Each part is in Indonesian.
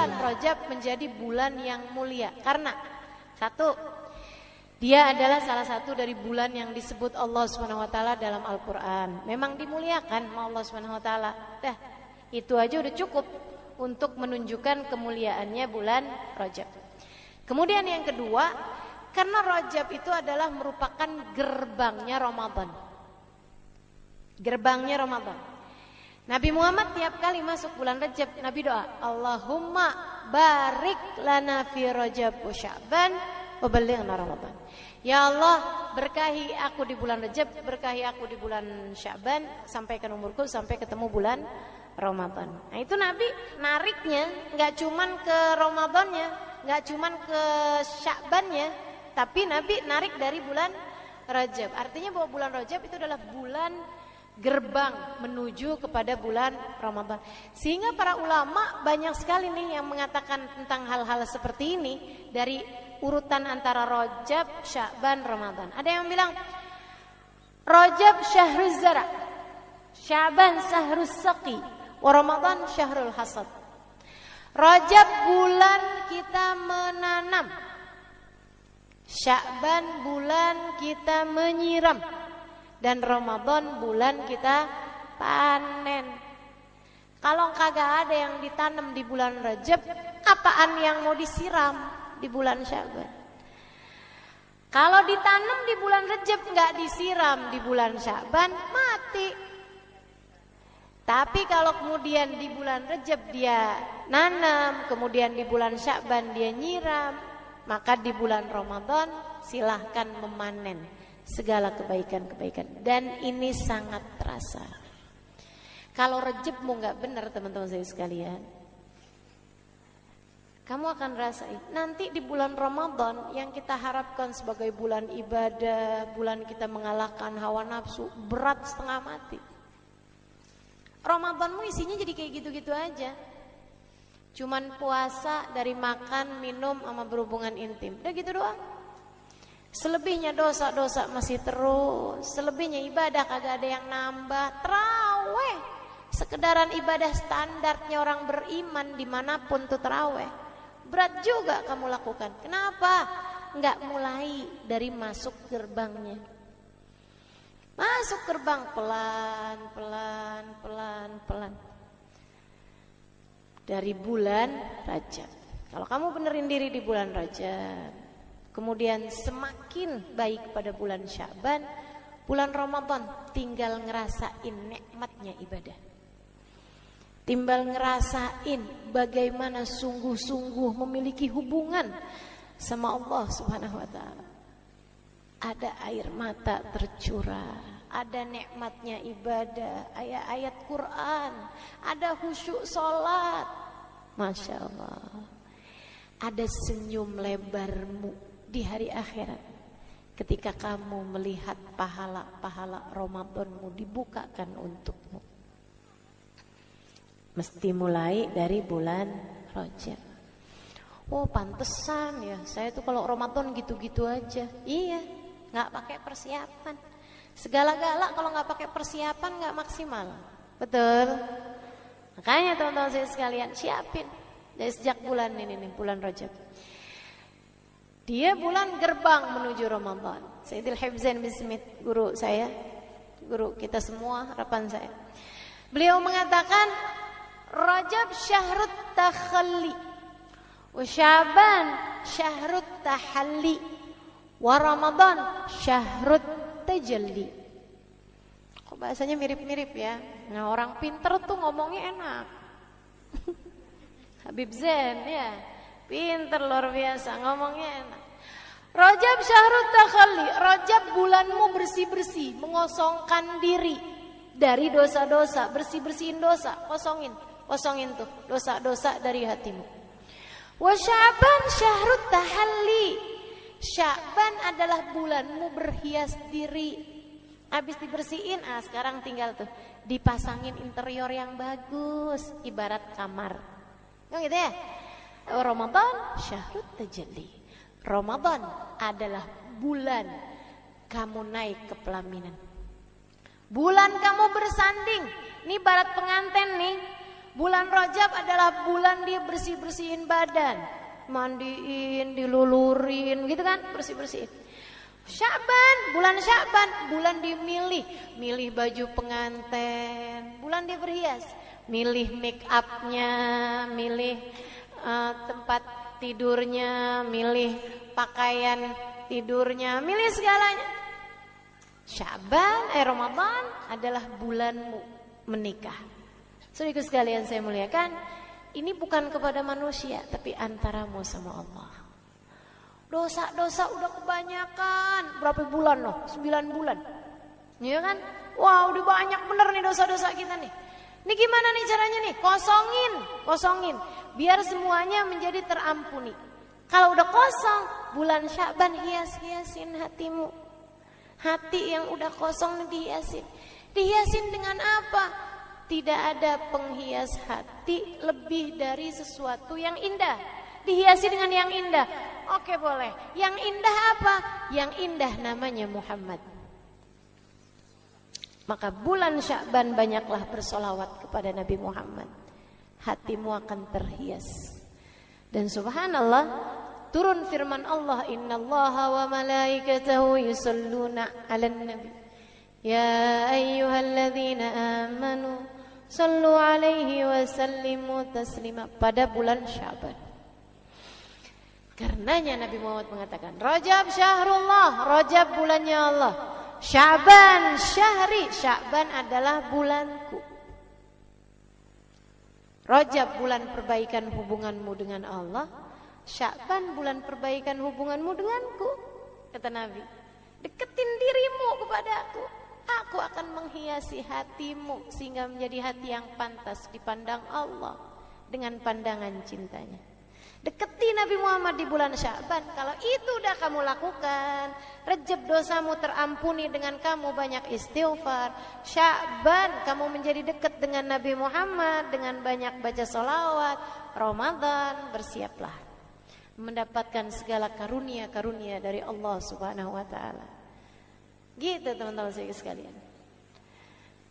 bulan Rajab menjadi bulan yang mulia? Karena satu, dia adalah salah satu dari bulan yang disebut Allah SWT dalam Al-Quran. Memang dimuliakan sama Allah SWT. Dah, itu aja udah cukup untuk menunjukkan kemuliaannya bulan Rajab. Kemudian yang kedua, karena Rajab itu adalah merupakan gerbangnya Ramadan. Gerbangnya Ramadan. Nabi Muhammad tiap kali masuk bulan Rajab, Nabi doa, Allahumma barik lana fi Rajab wa Sya'ban wa ballighna Ramadan. Ya Allah, berkahi aku di bulan Rajab, berkahi aku di bulan Sya'ban, sampaikan umurku sampai ketemu bulan Ramadan. Nah itu Nabi nariknya nggak cuman ke Ramadannya, nggak cuman ke Sya'bannya, tapi Nabi narik dari bulan Rajab. Artinya bahwa bulan Rajab itu adalah bulan gerbang menuju kepada bulan Ramadan. Sehingga para ulama banyak sekali nih yang mengatakan tentang hal-hal seperti ini dari urutan antara Rajab, Sya'ban, Ramadan. Ada yang bilang Rajab syahruz zara, Sya'ban syahrus saqi, wa Ramadan syahrul hasad. Rajab bulan kita menanam, Sya'ban bulan kita menyiram, dan Ramadan bulan kita panen. Kalau kagak ada yang ditanam di bulan Rajab, apaan yang mau disiram di bulan Sya'ban? Kalau ditanam di bulan Rajab nggak disiram di bulan Sya'ban, mati. Tapi kalau kemudian di bulan Rajab dia nanam, kemudian di bulan Sya'ban dia nyiram, maka di bulan Ramadan silahkan memanen segala kebaikan-kebaikan. Dan ini sangat terasa. Kalau Rajabmu nggak benar teman-teman saya sekalian, kamu akan rasain nanti di bulan Ramadan yang kita harapkan sebagai bulan ibadah, bulan kita mengalahkan hawa nafsu, berat setengah mati. Ramadanmu isinya jadi kayak gitu-gitu aja. Cuman puasa dari makan, minum, sama berhubungan intim. Udah gitu doang. Selebihnya dosa-dosa masih terus. Selebihnya ibadah kagak ada yang nambah. Terawih, sekedaran ibadah standarnya orang beriman dimanapun tuh terawih. Berat juga kamu lakukan. Kenapa? Nggak mulai dari masuk gerbangnya. Masuk gerbang pelan. Dari bulan Rajab. Kalau kamu benerin diri di bulan Rajab, kemudian semakin baik pada bulan Sya'ban, bulan Ramadan tinggal ngerasain nikmatnya ibadah. Tinggal ngerasain bagaimana sungguh-sungguh memiliki hubungan sama Allah Subhanahu wa taala. Ada air mata tercurah, ada nikmatnya ibadah, ayat-ayat Quran, ada khusyuk salat. Masya Allah. Ada senyum lebarmu di hari akhirat ketika kamu melihat pahala-pahala Ramadanmu dibukakan untukmu. Mesti mulai dari bulan Rajab. Oh pantesan ya, saya tuh kalau Ramadan gitu-gitu aja. Iya, gak pakai persiapan. Segala-gala kalau gak pakai persiapan gak maksimal. Betul. Makanya teman-teman saya sekalian, siapin dari sejak bulan ini nih, bulan Rajab. Dia bulan gerbang menuju Ramadan. Sayyidil Hibzain bin Smith, guru saya, guru kita semua, harapan saya. Beliau mengatakan, Rajab syahrut takhalli, wa Sya'ban syahrut tahalli, wa Ramadan syahrut tajalli. Kok bahasanya mirip-mirip ya? Nah orang pinter tuh ngomongnya enak. Habib Zain ya, pinter luar biasa ngomongnya enak. Rajab syahrut takhalli, Rajab bulanmu bersih-bersih, mengosongkan diri dari dosa-dosa, bersih-bersihin dosa, kosongin tuh dosa-dosa dari hatimu. Wa Sya'ban syahrut tahalli, Sya'ban adalah bulanmu berhias diri. Habis dibersihin, sekarang tinggal tuh dipasangin interior yang bagus, ibarat kamar. Gitu ya. Ramadan syahrut tajalli. Ramadan adalah bulan kamu naik ke pelaminan. Bulan kamu bersanding. Ini barat pengantin nih. Bulan Rajab adalah bulan dia bersih-bersihin badan, mandiin, dilulurin gitu kan, bersih-bersihin. Bulan Sya'ban, bulan dimilih, milih baju pengantin, bulan dia berhias, milih make upnya, milih tempat tidurnya, milih pakaian tidurnya, milih segalanya. Ramadan adalah bulanmu menikah. Saudaraku sekalian saya muliakan, ini bukan kepada manusia tapi antaramu sama Allah. Dosa-dosa udah kebanyakan. Berapa bulan loh? 9 bulan. Iya kan? Wah, udah banyak bener nih dosa-dosa kita nih. Ini gimana nih caranya nih? Kosongin. Biar semuanya menjadi terampuni. Kalau udah kosong, bulan Sya'ban hias-hiasin hatimu. Hati yang udah kosong dihiasin. Dihiasin dengan apa? Tidak ada penghias hati lebih dari sesuatu yang indah. Dihiasi dengan yang indah. Oke, boleh. Yang indah apa? Yang indah namanya Muhammad. Maka bulan Sya'ban banyaklah bersolawat kepada Nabi Muhammad. Hatimu akan terhias. Dan subhanallah, turun firman Allah, innallaha wa malaikatahu yusalluna 'alan nabi. Ya ayyuhalladzina amanu sallu 'alaihi wa sallimu taslima. Pada bulan Sya'ban. Karenanya Nabi Muhammad mengatakan, Rajab syahrullah, Rajab bulannya Allah. Sya'ban syahri, Sya'ban adalah bulanku. Rajab bulan perbaikan hubunganmu dengan Allah, Sya'ban bulan perbaikan hubunganmu denganku. Kata Nabi, deketin dirimu kepadaku, aku akan menghiasi hatimu sehingga menjadi hati yang pantas dipandang Allah dengan pandangan cintanya. Deketi Nabi Muhammad di bulan Sya'ban. Kalau itu udah kamu lakukan, Rajab dosamu terampuni dengan kamu banyak istighfar. Sya'ban kamu menjadi dekat dengan Nabi Muhammad dengan banyak baca sholawat. Ramadan bersiaplah mendapatkan segala karunia-karunia dari Allah Subhanahu wa taala. Gitu teman-teman sekalian.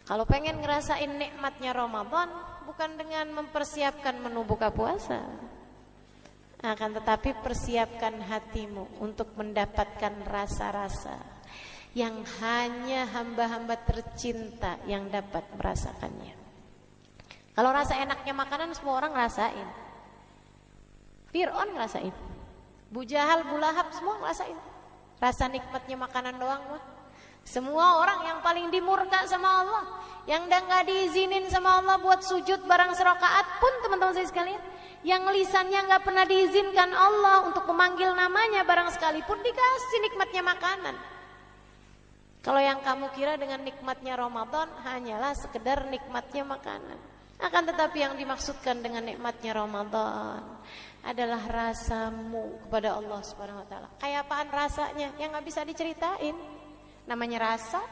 Kalau pengen ngerasain nikmatnya Ramadan, bukan dengan mempersiapkan menu buka puasa, akan tetapi persiapkan hatimu untuk mendapatkan rasa-rasa yang hanya hamba-hamba tercinta yang dapat merasakannya. Kalau rasa enaknya makanan semua orang ngerasain. Fir'aun ngerasain, Bu Jahal, Bu Lahab semua ngerasain. Rasa nikmatnya makanan doang mah. Semua orang yang paling dimurka sama Allah, yang udah gak diizinin sama Allah buat sujud barang serakaat pun teman-teman saya sekalian, yang lisannya gak pernah diizinkan Allah untuk memanggil namanya barang sekalipun, dikasih nikmatnya makanan. Kalau yang kamu kira dengan nikmatnya Ramadan hanyalah sekedar nikmatnya makanan, akan tetapi yang dimaksudkan dengan nikmatnya Ramadan adalah rasamu kepada Allah Subhanahu wa taala. Kayak apaan rasanya yang gak bisa diceritain. Namanya rasa.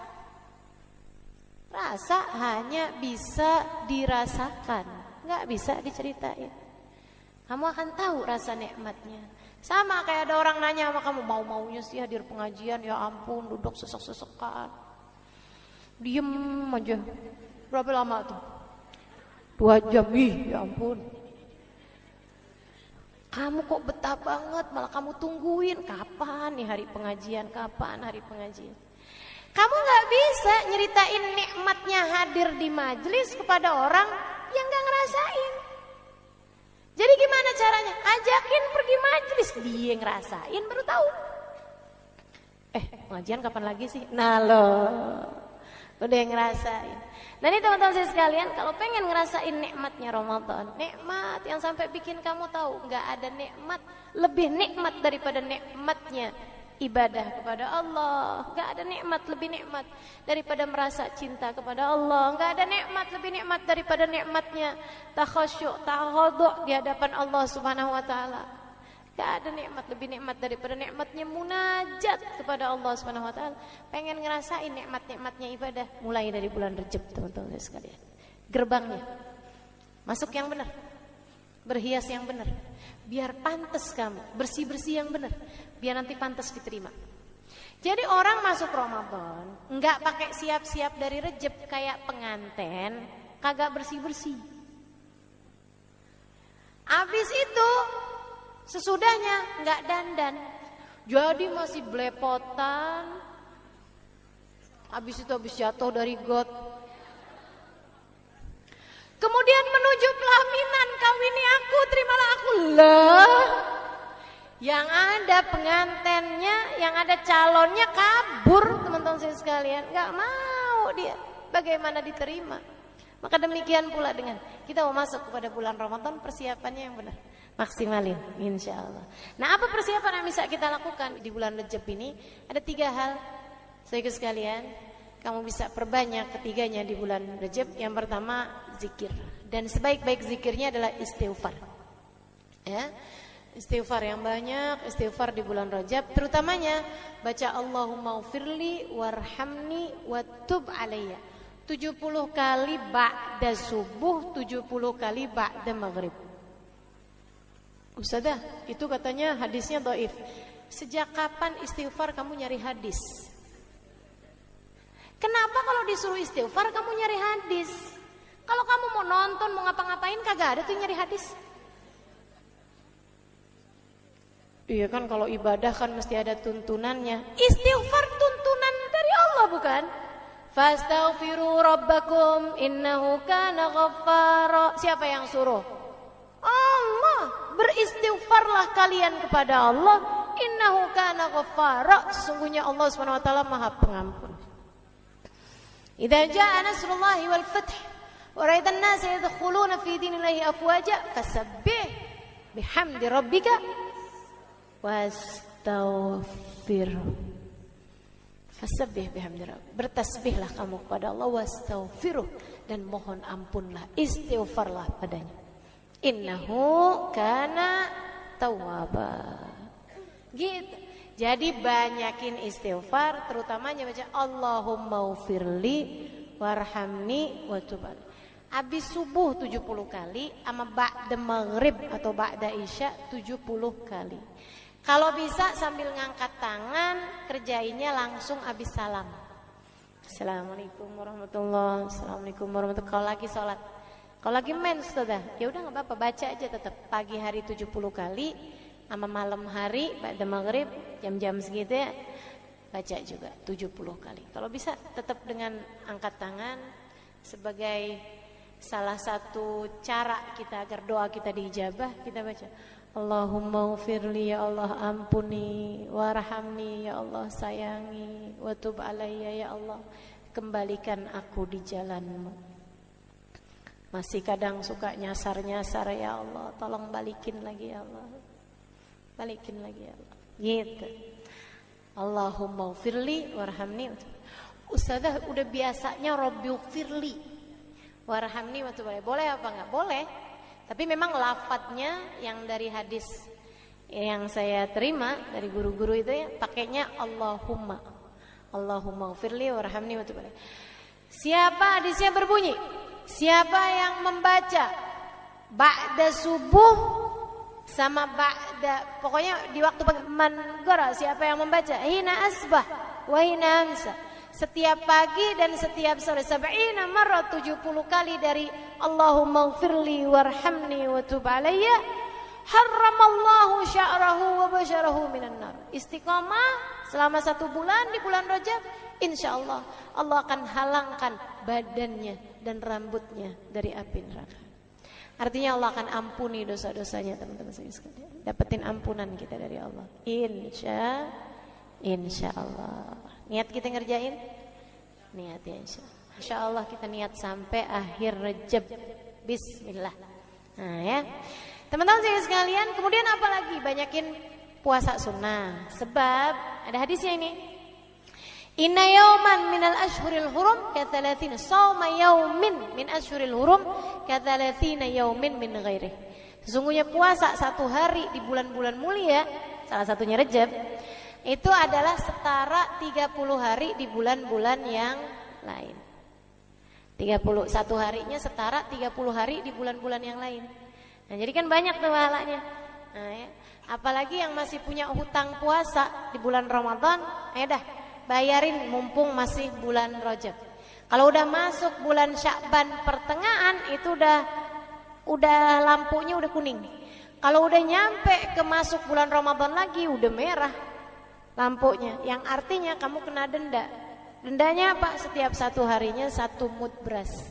Rasa hanya bisa dirasakan, gak bisa diceritain. Kamu akan tahu rasa nikmatnya. Sama kayak ada orang nanya sama kamu, mau-maunya sih hadir pengajian, ya ampun duduk sesek-sesekan, diem aja. Berapa lama tuh? 2 jam, ya ampun. Kamu kok betah banget, malah kamu tungguin kapan nih hari pengajian, kapan hari pengajian. Kamu gak bisa nyeritain nikmatnya hadir di majelis kepada orang yang gak ngerasain. Jadi gimana caranya? Ajakin pergi majelis, dia ngerasain baru tahu. Pengajian kapan lagi sih? Nah loh, udah ngerasain. Nah ini teman-teman saya sekalian, kalau pengen ngerasain nikmatnya Ramadan, nikmat yang sampai bikin kamu tahu gak ada nikmat lebih nikmat daripada nikmatnya ibadah kepada Allah. Gak ada nikmat lebih nikmat daripada merasa cinta kepada Allah. Gak ada nikmat lebih nikmat daripada nikmatnya takhasyuk, tawadhu di hadapan Allah Subhanahu wa taala. Gak ada nikmat lebih nikmat daripada nikmatnya munajat kepada Allah Subhanahu wa taala. Pengen ngerasain nikmat-nikmatnya ibadah, mulai dari bulan Rajab teman-teman sekalian. Gerbangnya masuk yang benar, berhias yang benar, biar pantas kamu, bersih-bersih yang benar, biar nanti pantas diterima. Jadi orang masuk Ramadan enggak pakai siap-siap dari Rajab kayak pengantin, kagak bersih-bersih. Habis itu sesudahnya nggak dandan, jadi masih belepotan. Habis itu habis jatuh dari got, kemudian menuju pelaminan, kawini aku, terimalah aku. Lah, yang ada pengantennya, yang ada calonnya kabur, teman-teman sekalian, nggak mau dia. Bagaimana diterima? Maka demikian pula dengan kita mau masuk kepada bulan Ramadan, persiapannya yang benar, maksimalin, insya Allah. Nah, apa persiapan yang bisa kita lakukan di bulan Rajab ini? Ada 3 hal. Saudara sekalian, kamu bisa perbanyak ketiganya di bulan Rajab. Yang pertama, zikir. Dan sebaik-baik zikirnya adalah istighfar. Ya, istighfar yang banyak, istighfar di bulan Rajab. Terutamanya baca Allahumma ufirli warhamni watub alayya 70 kali ba'da subuh, 70 kali ba'da maghrib. Ustazah, itu katanya hadisnya dhaif. Sejak kapan istighfar kamu nyari hadis? Kenapa kalau disuruh istighfar kamu nyari hadis? Kalau kamu mau nonton, mau ngapa-ngapain, kagak ada tuh nyari hadis. Iya kan, kalau ibadah kan mesti ada tuntunannya. Istighfar tuntunan dari Allah, bukan? Fastaghfiru rabbakum innahu kana ghaffara. Siapa yang suruh? Allah. Beristighfarlah kalian kepada Allah, innahu kana ghaffara. Sesungguhnya Allah Subhanahu wa taala Maha Pengampun. Idza jaa nasrullahi wal fath wa ra'aitan nasa yadkhuluna fi dinillahi afwaja fasabbih bihamdi rabbika wastaghfir. Fasabbih bihamdi rabbika. Bertasbihlah kamu kepada Allah, wastaghfiruh, dan mohon ampunlah, istighfarlah padanya. Innahu kana tawwaba. Gitu. Jadi banyakin istighfar, terutamanya baca Allahumma ufirli warhamni watub alayya. Habis subuh 70 kali, sama ba'da maghrib atau ba'da isya 70 kali. Kalau bisa sambil ngangkat tangan, kerjainnya langsung habis salam. Assalamualaikum warahmatullahi wabarakatuh. Assalamualaikum warahmatullahi wabarakatuh. Kalau lagi sholat, kalau lagi main sudah, ya udah nggak apa-apa, baca aja tetap. Pagi hari 70 kali, sama malam hari ba'da maghrib jam-jam segitu ya, baca juga 70 kali. Kalau bisa tetap dengan angkat tangan sebagai salah satu cara kita agar doa kita diijabah, kita baca Allahumma ufirli, ya Allah ampuni, warhamni, ya Allah sayangi, watub alayya, ya Allah kembalikan aku di jalanmu. Masih kadang suka nyasar-nyasar, ya Allah tolong balikin lagi, ya Allah balikin lagi, ya Allah. Gitu. Allahumma ufirli warhamni. Ustazah udah biasanya Rabbi ufirli warhamni watub alayya. Boleh apa enggak? Boleh. Tapi memang lafadznya yang dari hadis yang saya terima dari guru-guru itu ya, pakainya Allahumma. Allahumma ufirli warhamni watub alayya. Siapa, hadisnya berbunyi, siapa yang membaca ba'da subuh sama ba'da, pokoknya di waktu man gora, siapa yang membaca hina asbah wa hina amsa, setiap pagi dan setiap sore, 70 marrat, 70 kali dari Allahumma ghfirli warhamni wa tub alayya, harramallahu sya'rahu wa basyarahu minan nar. Istiqamah selama 1 bulan di bulan Rajab, insyaallah Allah akan halangkan badannya dan rambutnya dari api neraka. Artinya Allah akan ampuni dosa-dosanya, teman-teman sekalian. Dapetin ampunan kita dari Allah. Insya Allah. Niat kita ngerjain? Niat ya insya Allah kita niat sampai akhir Rajab. Bismillah. Nah ya, teman-teman sekalian. Kemudian apa lagi? Banyakin puasa sunnah. Sebab ada hadisnya ini. Inna yawman minal ashhuril hurum kathalathina sawma yawmin min ashhuril hurum kathalathina yawmin min ghairih. Sesungguhnya puasa 1 hari di bulan-bulan mulia, salah satunya Rajab, itu adalah setara 30 hari di bulan-bulan yang lain. 31 harinya setara 30 hari di bulan-bulan yang lain. Nah, jadi kan banyak tuh pahalanya. Nah, ya. Apalagi yang masih punya hutang puasa di bulan Ramadan, dah bayarin mumpung masih bulan Rajab. Kalau udah masuk bulan Sya'ban pertengahan, itu udah lampunya udah kuning. Kalau udah nyampe ke masuk bulan Ramadan lagi udah merah lampunya, yang artinya kamu kena denda. Dendanya apa? Setiap 1 harinya 1 mud beras,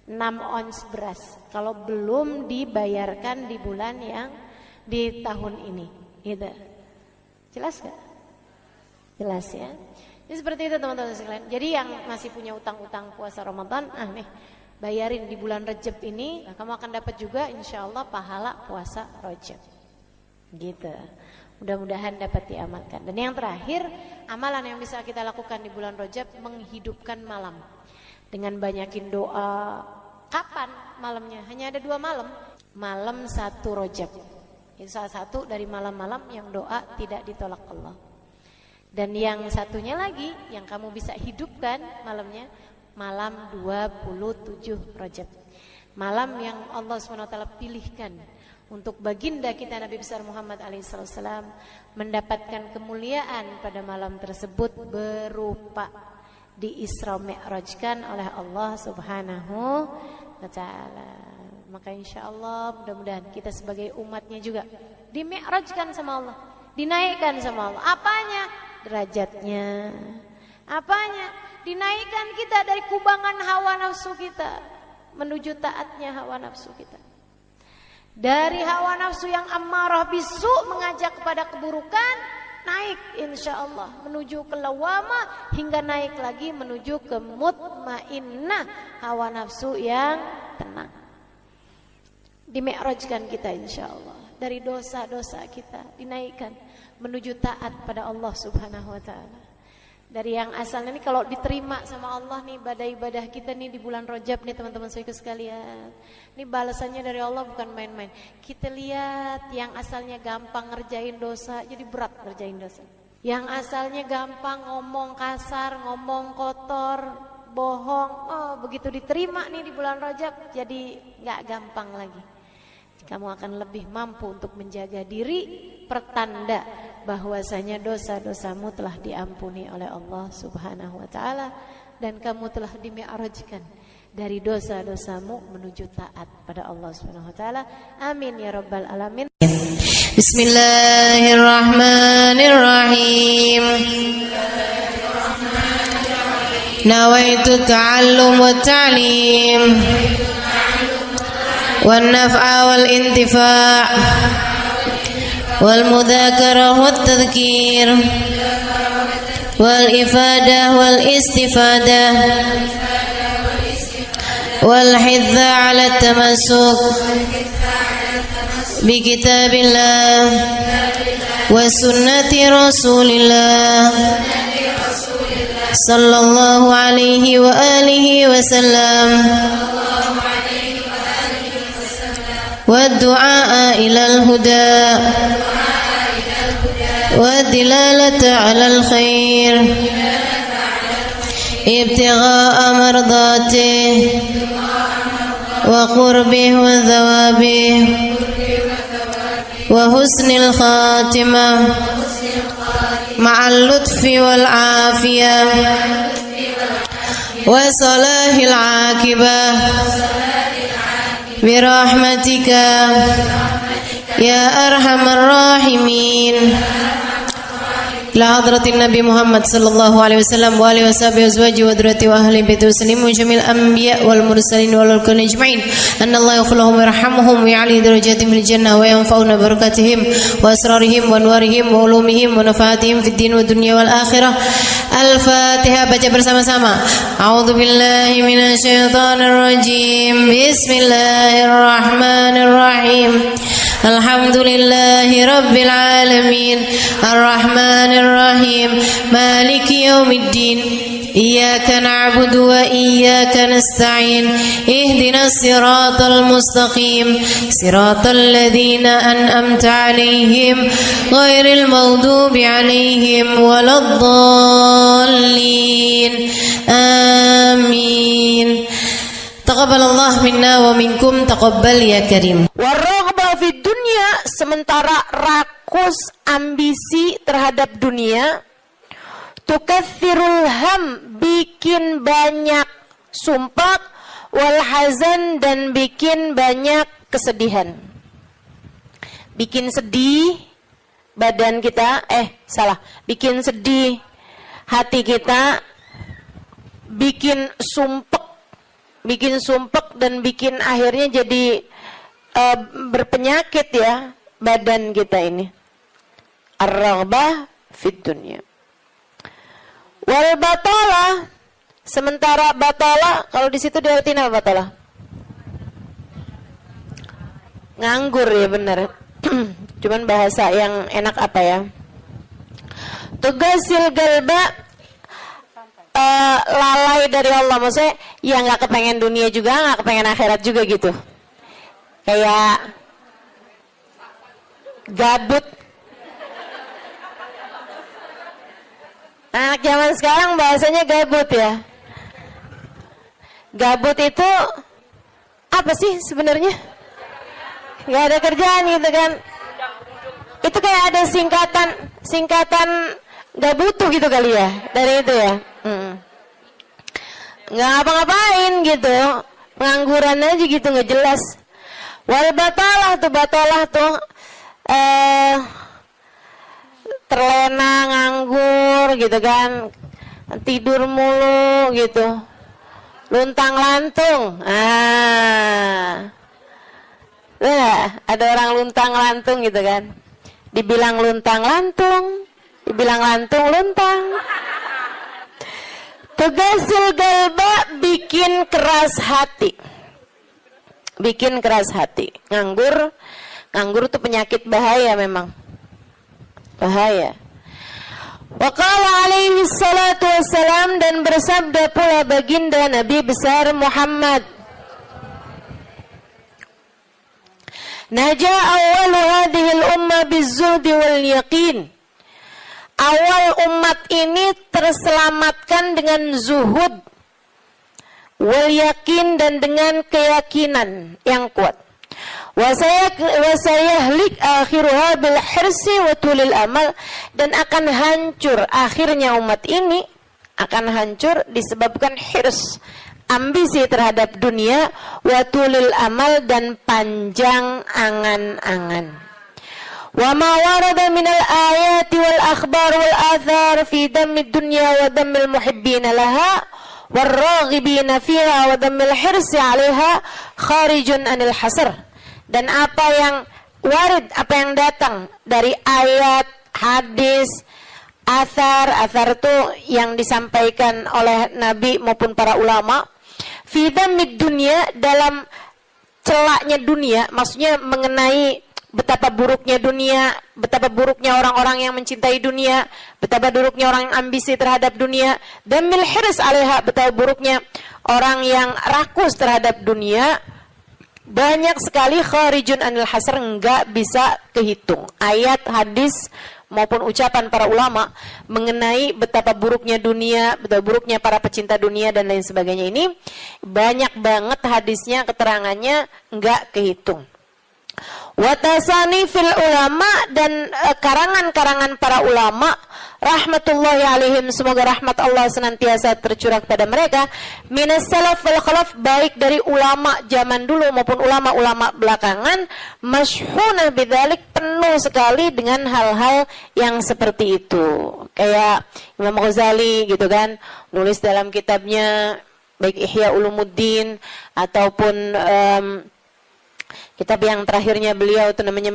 6 ons beras, kalau belum dibayarkan di bulan yang di tahun ini, gitu. Jelas gak? Jelas ya. Jadi seperti itu teman-teman sekalian. Jadi yang masih punya utang-utang puasa Ramadan, nih bayarin di bulan Rajab ini, kamu akan dapat juga insya Allah pahala puasa Rajab. Gitu. Mudah-mudahan dapat diamalkan. Dan yang terakhir, amalan yang bisa kita lakukan di bulan Rajab, menghidupkan malam dengan banyakin doa. Kapan malamnya? Hanya ada 2 malam. Malam 1 Rajab. Itu salah satu dari malam-malam yang doa tidak ditolak Allah. Dan yang satunya lagi yang kamu bisa hidupkan malamnya, malam 27 Rajab. Malam yang Allah SWT pilihkan untuk baginda kita Nabi besar Muhammad alaihissalam mendapatkan kemuliaan pada malam tersebut berupa di Isra Mi'rajkan oleh Allah Subhanahu wa taala. Maka insya Allah mudah-mudahan kita sebagai umatnya juga di Mi'rajkan sama Allah, dinaikkan sama Allah. Apanya? Derajatnya. Apanya? Dinaikkan kita dari kubangan hawa nafsu kita menuju taatnya hawa nafsu kita. Dari hawa nafsu yang ammarah bisu mengajak kepada keburukan, naik insya Allah menuju ke lawama, hingga naik lagi menuju ke mutmainnah, hawa nafsu yang tenang. Dimi'rajkan kita insya Allah, dari dosa-dosa kita dinaikkan menuju taat pada Allah Subhanahu wa taala. Dari yang asalnya nih kalau diterima sama Allah nih ibadah-ibadah kita nih di bulan Rajab nih teman-teman saudaraku sekalian, ini balasannya dari Allah bukan main-main. Kita lihat yang asalnya gampang ngerjain dosa jadi berat ngerjain dosa. Yang asalnya gampang ngomong kasar, ngomong kotor, bohong, begitu diterima nih di bulan Rajab jadi nggak gampang lagi. Kamu akan lebih mampu untuk menjaga diri, pertanda bahwasanya dosa-dosamu telah diampuni oleh Allah Subhanahu wa taala dan kamu telah dimi'rajkan dari dosa-dosamu menuju taat pada Allah Subhanahu wa taala. Amin ya rabbal alamin. Bismillahirrahmanirrahim. Nawaitu ta'allum wa ta'lim والنفع والانتفاع والمذاكرة والتذكير والإفادة والاستفادة والحث على التمسك بكتاب الله وسنة رسول الله صلى الله عليه وآله وسلم والدعاء إلى الهدى والدلالة على الخير ابتغاء مرضاته وقربه وثوابه وحسن الخاتمة مع اللطف والعافية وصلاح العاقبة برحمتك يا أرحم الراحمين. إلى حضرة النبي محمد صلى الله عليه وسلم وآله وصحبه وأزواجه وذريته وأهل بيته وسلم وجميع الأنبياء والمرسلين والملائكة أجمعين أن الله يغفر لهم ويرحمهم ويعلي درجاتهم في الجنة وينفعنا بركاتهم وأسرارهم وأنوارهم وعلومهم ونفعاتهم في الدين والدنيا والآخرة. Al-Fatihah, baca bersama-sama. A'udzu billahi minasyaitonir rajim. Bismillahirrahmanirrahim. Alhamdulillahi rabbil alamin. Arrahmanir rahim. Maliki yaumiddin. Iyyaka na'budu wa iyyaka nasta'in. Ihdinas siratal mustaqim. Siratal ladzina an'amta 'alaihim ghairil maghdubi 'alaihim waladdallin. Amin. Taqabbalallah minna wa minkum, taqabbal ya karim. Warraghbah fid dunya, sementara rakus ambisi terhadap dunia, tukatsirul ham, bikin banyak sumpah, wal hazan, dan bikin banyak kesedihan. bikin sedih badan kita, bikin sedih hati kita, bikin sumpek dan bikin akhirnya jadi berpenyakit ya badan kita ini. Ar-raghbah fid dunya. Wal batalah, sementara batalah kalau di situ diartiin apa batalah? Nganggur ya benar. Cuman bahasa yang enak apa ya? Tugasil galba, lalai dari Allah, maksudnya ya nggak kepengen dunia juga, nggak kepengen akhirat juga gitu. Kayak gabut. Anak zaman sekarang bahasanya gabut ya. Gabut itu apa sih sebenarnya? Gak ada kerjaan gitu kan. Itu kayak ada singkatan gak butuh gitu kali ya, dari itu ya. Gak ngapa-ngapain gitu, pengangguran aja gitu, gak jelas. Wal batalah tuh terlena, nganggur gitu kan, tidur mulu gitu, luntang lantung. Ada orang luntang lantung gitu kan, dibilang luntang lantung, dibilang lantung luntang. Tugasil galba, bikin keras hati, bikin keras hati. Nganggur tuh penyakit bahaya memang, bahaya. Waqala alaihi salatu wassalam, dan bersabda pula baginda Nabi besar Muhammad, Naja awal hadhil ummah bizuhdi wal yaqin. Awal umat ini terselamatkan dengan zuhud wal yakin, dan dengan keyakinan yang kuat. Wasayahlik akhiruha bil hirsi wa tulil amal, dan akan hancur akhirnya umat ini, akan hancur disebabkan hirs, ambisi terhadap dunia, wa tulil amal, dan panjang angan-angan. Wa ma warada minal ayati wal akhbar wal athar fi dammid dunya wa dammil muhibbina laha warraghibina fiha wa dammil hirsi 'alaiha kharijun anil hasr. Dan apa yang warid, apa yang datang dari ayat, hadis, athar itu yang disampaikan oleh Nabi maupun para ulama, fi dammid dunya, dalam celaknya dunia, maksudnya mengenai betapa buruknya dunia, betapa buruknya orang-orang yang mencintai dunia, betapa buruknya orang yang ambisi terhadap dunia, dan mil hirs 'alaiha, betapa buruknya orang yang rakus terhadap dunia. Banyak sekali kharijun anil hasr, enggak bisa kehitung. Ayat, hadis maupun ucapan para ulama mengenai betapa buruknya dunia, betapa buruknya para pecinta dunia dan lain sebagainya ini banyak banget hadisnya, keterangannya enggak kehitung. Watasani fil ulama, dan karangan-karangan para ulama rahmatullahi alaihim, semoga rahmat Allah senantiasa tercurah kepada mereka, minas salaf wal khalaf, baik dari ulama zaman dulu maupun ulama-ulama belakangan, masyhunah bidzalik, penuh sekali dengan hal-hal yang seperti itu. Kayak Imam Ghazali gitu kan, nulis dalam kitabnya baik Ihya Ulumuddin ataupun kitab yang terakhirnya beliau itu namanya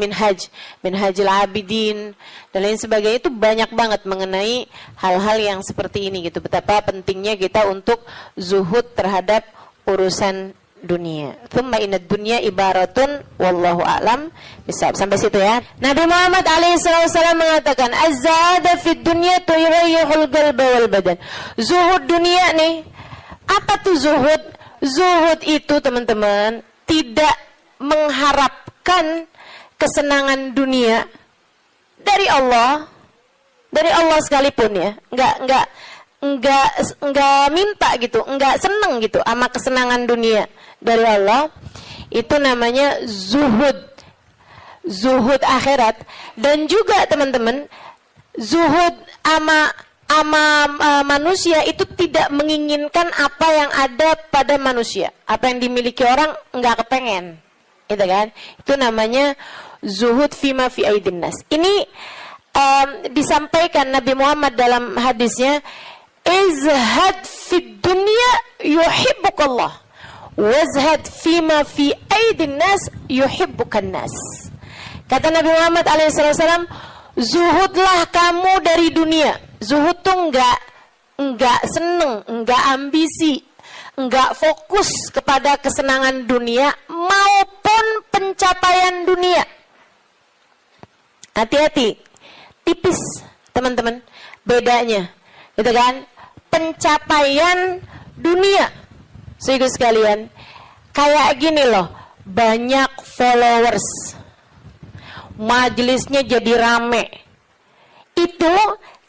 Minhajul Abidin dan lain sebagainya, itu banyak banget mengenai hal-hal yang seperti ini gitu. Betapa pentingnya kita untuk zuhud terhadap urusan dunia. Tsumma inad dunya ibaratun wallahu a'lam bisawab. Sampai situ ya. Nabi Muhammad alaihissalam mengatakan, az-zahada fid dunya tuyrayyihul qalba wal badan. Zuhud dunia nih. Apa tuh zuhud? Zuhud itu teman-teman tidak mengharapkan kesenangan dunia dari Allah sekalipun ya, enggak minta gitu, enggak seneng gitu sama kesenangan dunia dari Allah. Itu namanya zuhud akhirat. Dan juga teman-teman, zuhud ama manusia itu tidak menginginkan apa yang ada pada manusia, apa yang dimiliki orang enggak kepengen. Itu kan? Itu namanya zuhud fima fi aidin nas. Ini disampaikan Nabi Muhammad dalam hadisnya, izhad fid dunya yuhibbukallah, wazhad fima fi aidin nas yuhibbukan nas. Kata Nabi Muhammad alaihissalam, zuhudlah kamu dari dunia. Zuhud tuh enggak seneng, enggak ambisi, enggak fokus kepada kesenangan dunia maupun pencapaian dunia. Hati-hati, tipis teman-teman bedanya, gitu kan? Pencapaian dunia, saudara sekalian, kayak gini loh, banyak followers, majelisnya jadi rame, itu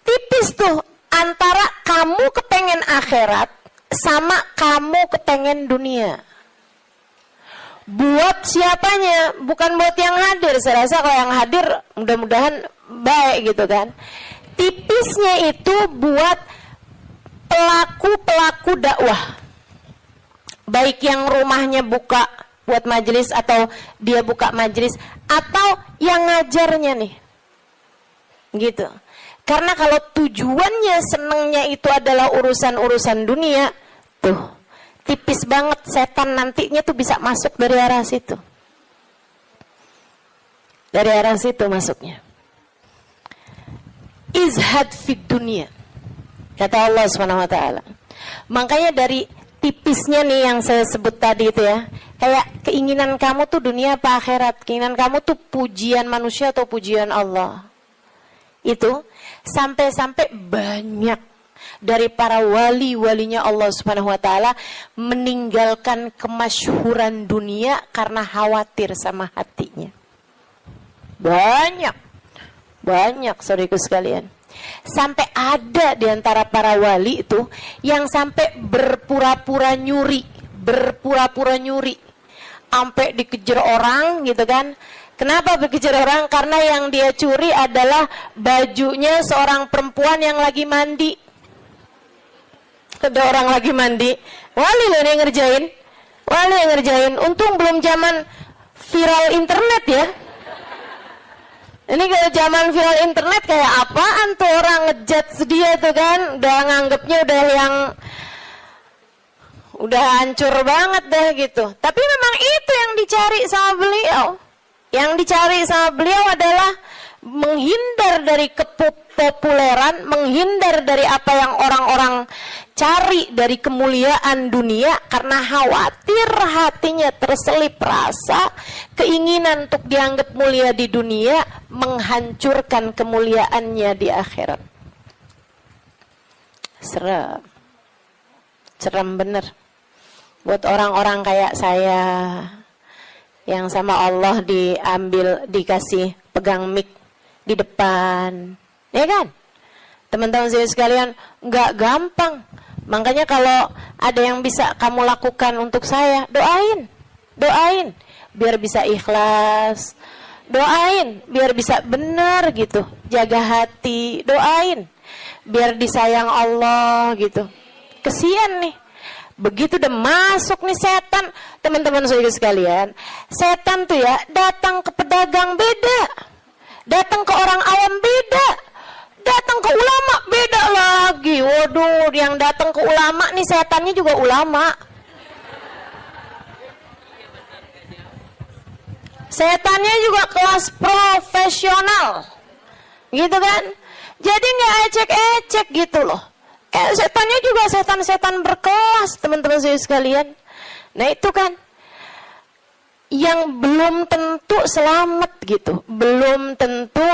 tipis tuh antara kamu kepengen akhirat sama kamu kepengen dunia. Buat siapanya? Bukan buat yang hadir. Saya rasa kalau yang hadir mudah-mudahan baik gitu kan. Tipisnya itu buat pelaku-pelaku dakwah. Baik yang rumahnya buka buat majelis atau dia buka majelis, atau yang ngajarnya nih. Gitu. Karena kalau tujuannya senengnya itu adalah urusan-urusan dunia, tuh tipis banget setan nantinya tuh bisa masuk dari arah situ. Dari arah situ masuknya. Izhad fid dunia, kata Allah SWT. Makanya dari tipisnya nih yang saya sebut tadi itu ya, kayak keinginan kamu tuh dunia apa akhirat, keinginan kamu tuh pujian manusia atau pujian Allah. Itu sampai-sampai banyak dari para wali-walinya Allah Subhanahu wa taala meninggalkan kemasyhuran dunia karena khawatir sama hatinya. Banyak saudaraku sekalian. Sampai ada di antara para wali itu yang sampai berpura-pura nyuri, sampai dikejar orang gitu kan. Kenapa dikejar orang? Karena yang dia curi adalah bajunya seorang perempuan yang lagi mandi. Ada orang lagi mandi, wali loh yang ngerjain. Untung belum zaman viral internet ya. Ini kalau zaman viral internet kayak apaan tuh orang ngejudge dia tuh kan, udah nganggepnya udah hancur banget dah gitu. Tapi memang itu yang dicari sama beliau. Yang dicari sama beliau adalah menghindar dari kepopuleran, menghindar dari apa yang orang-orang cari dari kemuliaan dunia, karena khawatir hatinya terselip rasa keinginan untuk dianggap mulia di dunia, menghancurkan kemuliaannya di akhirat. Serem bener buat orang-orang kayak saya yang sama Allah dikasih pegang mic di depan, ya kan? Teman-teman saya sekalian, nggak gampang. Makanya kalau ada yang bisa kamu lakukan untuk saya, doain, biar bisa ikhlas, doain, biar bisa benar gitu, jaga hati, doain, biar disayang Allah gitu. Kesian nih, begitu udah masuk nih setan, teman-teman saya sekalian, setan tuh ya datang ke pedagang beda, datang ke orang awam beda, datang ke ulama beda lagi. Waduh, yang datang ke ulama nih setannya juga ulama. Setannya juga kelas profesional, gitu kan? Jadi nggak ecek-ecek gitu loh. Setannya juga setan-setan berkelas, teman-teman saya sekalian. Nah itu kan yang belum tentu selamat gitu, belum tentu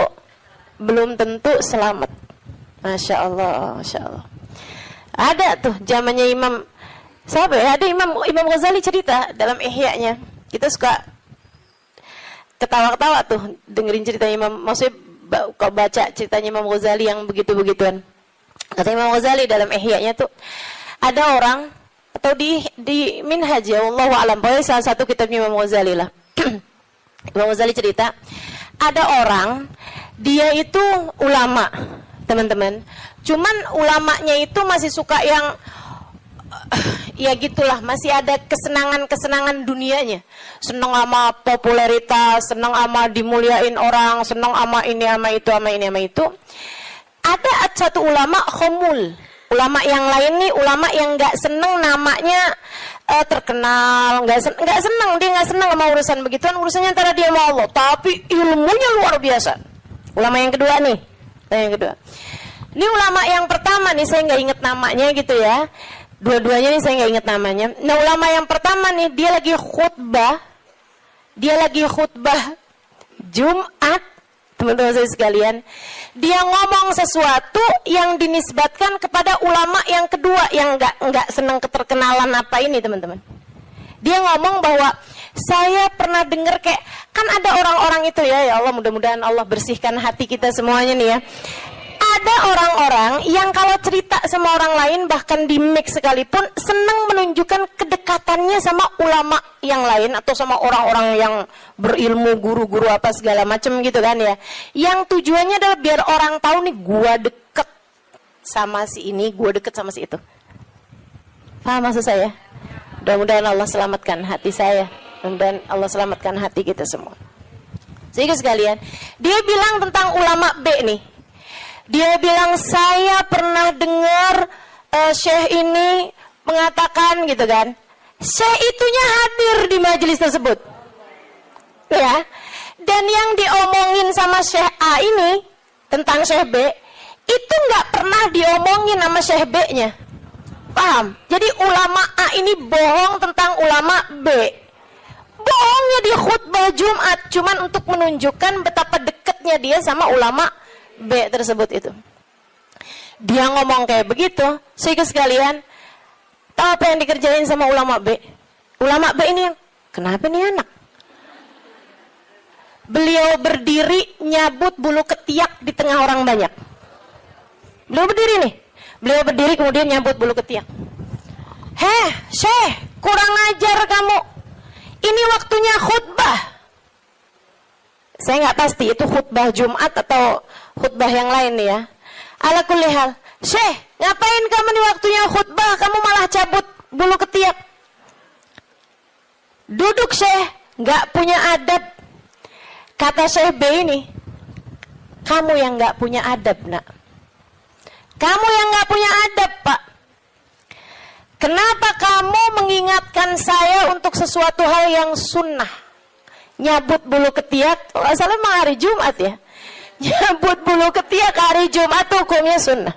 selamat. Masya Allah. Ada tuh zamannya Imam siapa ya? Ada Imam Ghazali cerita dalam Ihya-nya. Kita suka ketawa-ketawa tuh dengerin cerita Imam. Maksudnya kalau baca ceritanya Imam Ghazali yang begitu-begituan. Kata Imam Ghazali dalam Ihya-nya tuh, ada orang atau di Minhaj ya, Allahu a'lam, pokoknya salah satu kitabnya Imam Ghazali lah. Imam Ghazali cerita, ada orang dia itu ulama, teman-teman. Cuman ulamanya itu masih suka ya gitulah, masih ada kesenangan-kesenangan dunianya. Senang sama popularitas, senang sama dimuliain orang, senang sama ini sama itu sama ini sama itu. Ada satu ulama khomul, ulama yang lain nih, ulama yang nggak seneng namanya terkenal, nggak seneng, dia nggak seneng sama urusan begituan, urusannya antara dia sama Allah, tapi ilmunya luar biasa. Ulama yang kedua nih, yang kedua. Ini ulama yang pertama nih, saya nggak inget namanya gitu ya. Dua-duanya nih saya nggak inget namanya. Nah, ulama yang pertama nih, dia lagi khutbah Jumat, teman-teman saya sekalian. Dia ngomong sesuatu yang dinisbatkan kepada ulama yang kedua yang nggak senang keterkenalan apa ini, teman-teman. Dia ngomong bahwa saya pernah dengar kayak, kan ada orang-orang itu ya Allah, mudah-mudahan Allah bersihkan hati kita semuanya nih ya. Ada orang-orang yang kalau cerita sama orang lain, bahkan di mic sekalipun, senang menunjukkan kedekatannya sama ulama yang lain atau sama orang-orang yang berilmu, guru-guru apa segala macam gitu kan ya. Yang tujuannya adalah biar orang tahu nih, gua deket sama si ini, gua deket sama si itu. Paham maksud saya? Mudah-mudahan Allah selamatkan hati saya. Mudah-mudahan Allah selamatkan hati kita semua. Sehingga sekalian, dia bilang tentang ulama B nih. Dia bilang, saya pernah dengar syekh ini mengatakan gitu kan. Syekh itunya hadir di majelis tersebut. Ya. Dan yang diomongin sama syekh A ini tentang syekh B, itu nggak pernah diomongin sama syekh B-nya. Paham? Jadi ulama A ini bohong tentang ulama B. Bohongnya di khutbah Jumat cuman untuk menunjukkan betapa dekatnya dia sama ulama B tersebut itu. Dia ngomong kayak begitu, sehingga sekalian, tahu apa yang dikerjain sama ulama B? Ulama B ini yang, kenapa nih anak? Beliau berdiri nyabut bulu ketiak di tengah orang banyak. Beliau berdiri nih, beliau berdiri kemudian nyabut bulu ketiak. Heh, Syekh, kurang ajar kamu. Ini waktunya khutbah. Saya nggak pasti itu khutbah Jumat atau khutbah yang lain nih ya. Ala kulli hal, Syekh, ngapain kamu nih waktunya khutbah, kamu malah cabut bulu ketiak? Duduk Syekh, nggak punya adab. Kata Syekh B ini, kamu yang nggak punya adab, nak. Kamu yang nggak punya adab, Pak. Kenapa kamu mengingatkan saya untuk sesuatu hal yang sunnah? Nyabut bulu ketiak, kalau salah memang hari Jumat ya. Nyabut bulu ketiak hari Jumat hukumnya sunnah.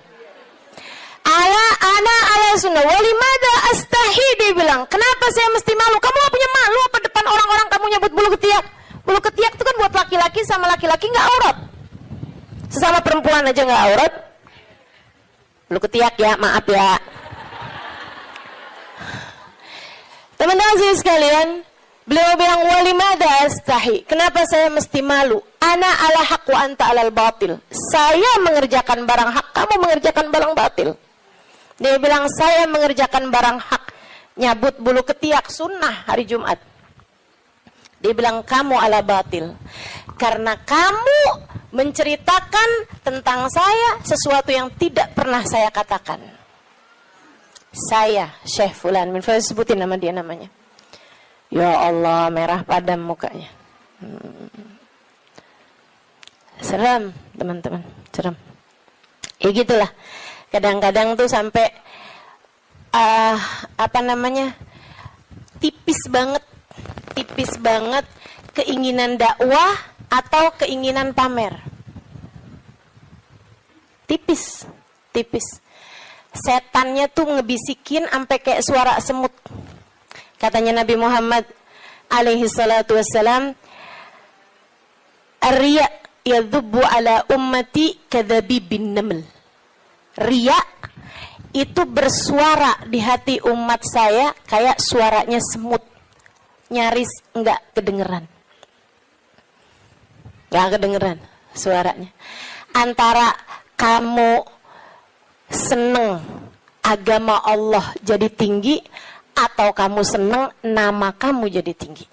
Ala sunnah. Walimada astahi, dia bilang, kenapa saya mesti malu? Kamu gak punya malu apa depan orang-orang kamu nyabut bulu ketiak? Bulu ketiak itu kan buat laki-laki sama laki-laki nggak aurat. Sesama perempuan aja nggak aurat. Bulu ketiak ya, maaf ya. Teman-teman sekalian, beliau bilang, walimada astahi, kenapa saya mesti malu? Ana ala haq wa anta alal batil. Saya mengerjakan barang hak, kamu mengerjakan barang batil. Dia bilang, saya mengerjakan barang hak, nyabut bulu ketiak sunnah hari Jumat. Dia bilang, kamu ala batil, karena kamu menceritakan tentang saya sesuatu yang tidak pernah saya katakan. Saya Syekh Fulan, saya sebutin nama dia namanya. Ya Allah, merah padam mukanya. Seram, teman-teman, seram. Ya gitulah. Kadang-kadang tuh sampai tipis banget keinginan dakwah atau keinginan pamer. Tipis. Setannya tuh ngebisikin sampai kayak suara semut. Katanya Nabi Muhammad alaihi salatu wassalam, "Ar-riya yadhubbu ala ummati kadhabibin naml." Riya itu bersuara di hati umat saya kayak suaranya semut. Nyaris enggak kedengeran. Enggak kedengeran suaranya. Antara kamu seneng agama Allah jadi tinggi atau kamu seneng nama kamu jadi tinggi.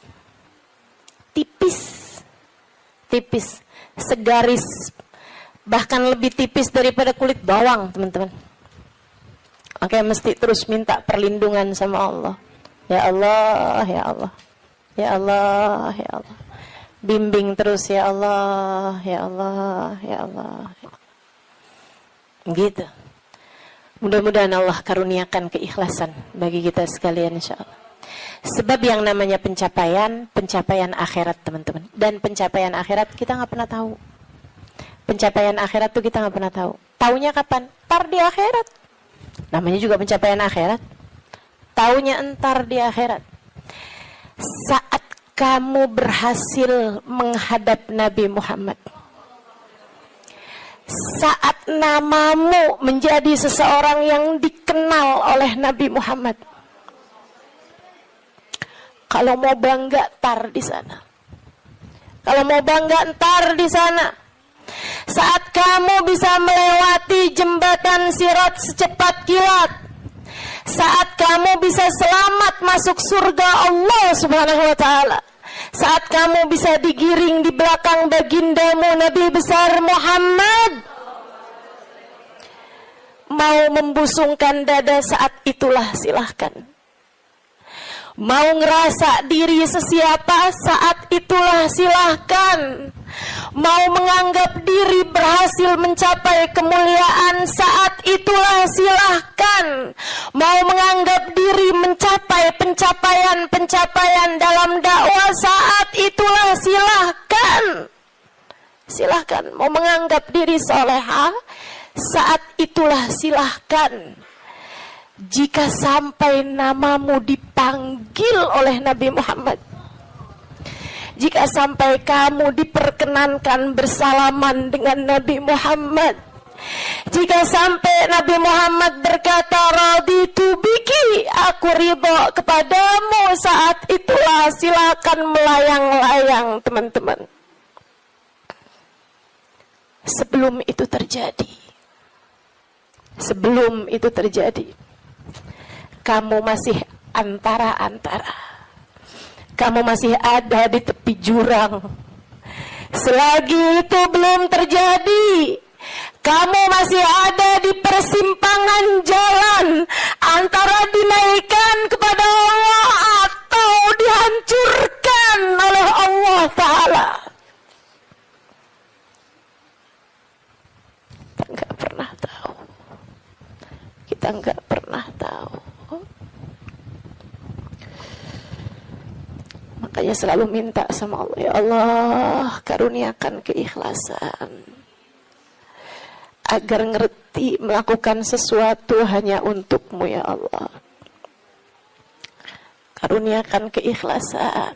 Tipis, segaris, bahkan lebih tipis daripada kulit bawang, teman-teman. Makanya mesti terus minta perlindungan sama Allah. Ya Allah, ya Allah. Ya Allah, ya Allah. Bimbing terus ya Allah, ya Allah, ya Allah. Gitu. Mudah-mudahan Allah karuniakan keikhlasan bagi kita sekalian insyaallah. Sebab yang namanya pencapaian akhirat teman-teman. Dan pencapaian akhirat kita nggak pernah tahu. Pencapaian akhirat tuh kita nggak pernah tahu. Taunya kapan? Ntar di akhirat. Namanya juga pencapaian akhirat. Taunya entar di akhirat. Saat kamu berhasil menghadap Nabi Muhammad. Saat namamu menjadi seseorang yang dikenal oleh Nabi Muhammad. Kalau mau bangga, tar di sana. Kalau mau bangga, ntar di sana. Saat kamu bisa melewati jembatan Sirat secepat kilat. Saat kamu bisa selamat masuk surga Allah Subhanahu wa ta'ala. Saat kamu bisa digiring di belakang bagindamu Nabi besar Muhammad. Mau membusungkan dada saat itulah silahkan. Mau ngerasa diri sesiapa saat itulah silahkan. Mau menganggap diri berhasil mencapai kemuliaan saat itulah silahkan. Mau menganggap diri mencapai pencapaian dalam dakwah saat itulah silahkan. Silahkan. Mau menganggap diri solehah saat itulah silahkan. Jika sampai namamu dipanggil oleh Nabi Muhammad, jika sampai kamu diperkenankan bersalaman dengan Nabi Muhammad, jika sampai Nabi Muhammad berkata raditu biki, aku ridho kepadamu, saat itulah silakan melayang-layang teman-teman. Sebelum itu terjadi, kamu masih antara-antara. Kamu masih ada di tepi jurang. Selagi itu belum terjadi, kamu masih ada di persimpangan jalan antara dinaikkan kepada Allah atau dihancurkan oleh Allah Ta'ala. Kita nggak pernah tahu. Kita nggak pernah tahu. Makanya selalu minta sama Allah, ya Allah karuniakan keikhlasan agar ngerti melakukan sesuatu hanya untukmu ya Allah. Karuniakan keikhlasan,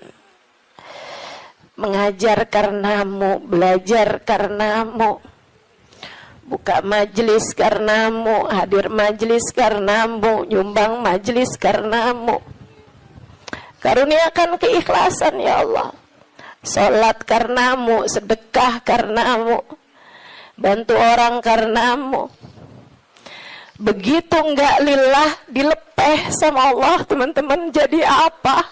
mengajar karenamu, belajar karenamu, buka majelis karenamu, hadir majelis karenamu, nyumbang majelis karenamu. Karuniakan keikhlasan ya Allah. Salat karenamu, sedekah karenamu, bantu orang karenamu. Begitu enggak lillah, dilepeh sama Allah teman-teman, jadi apa?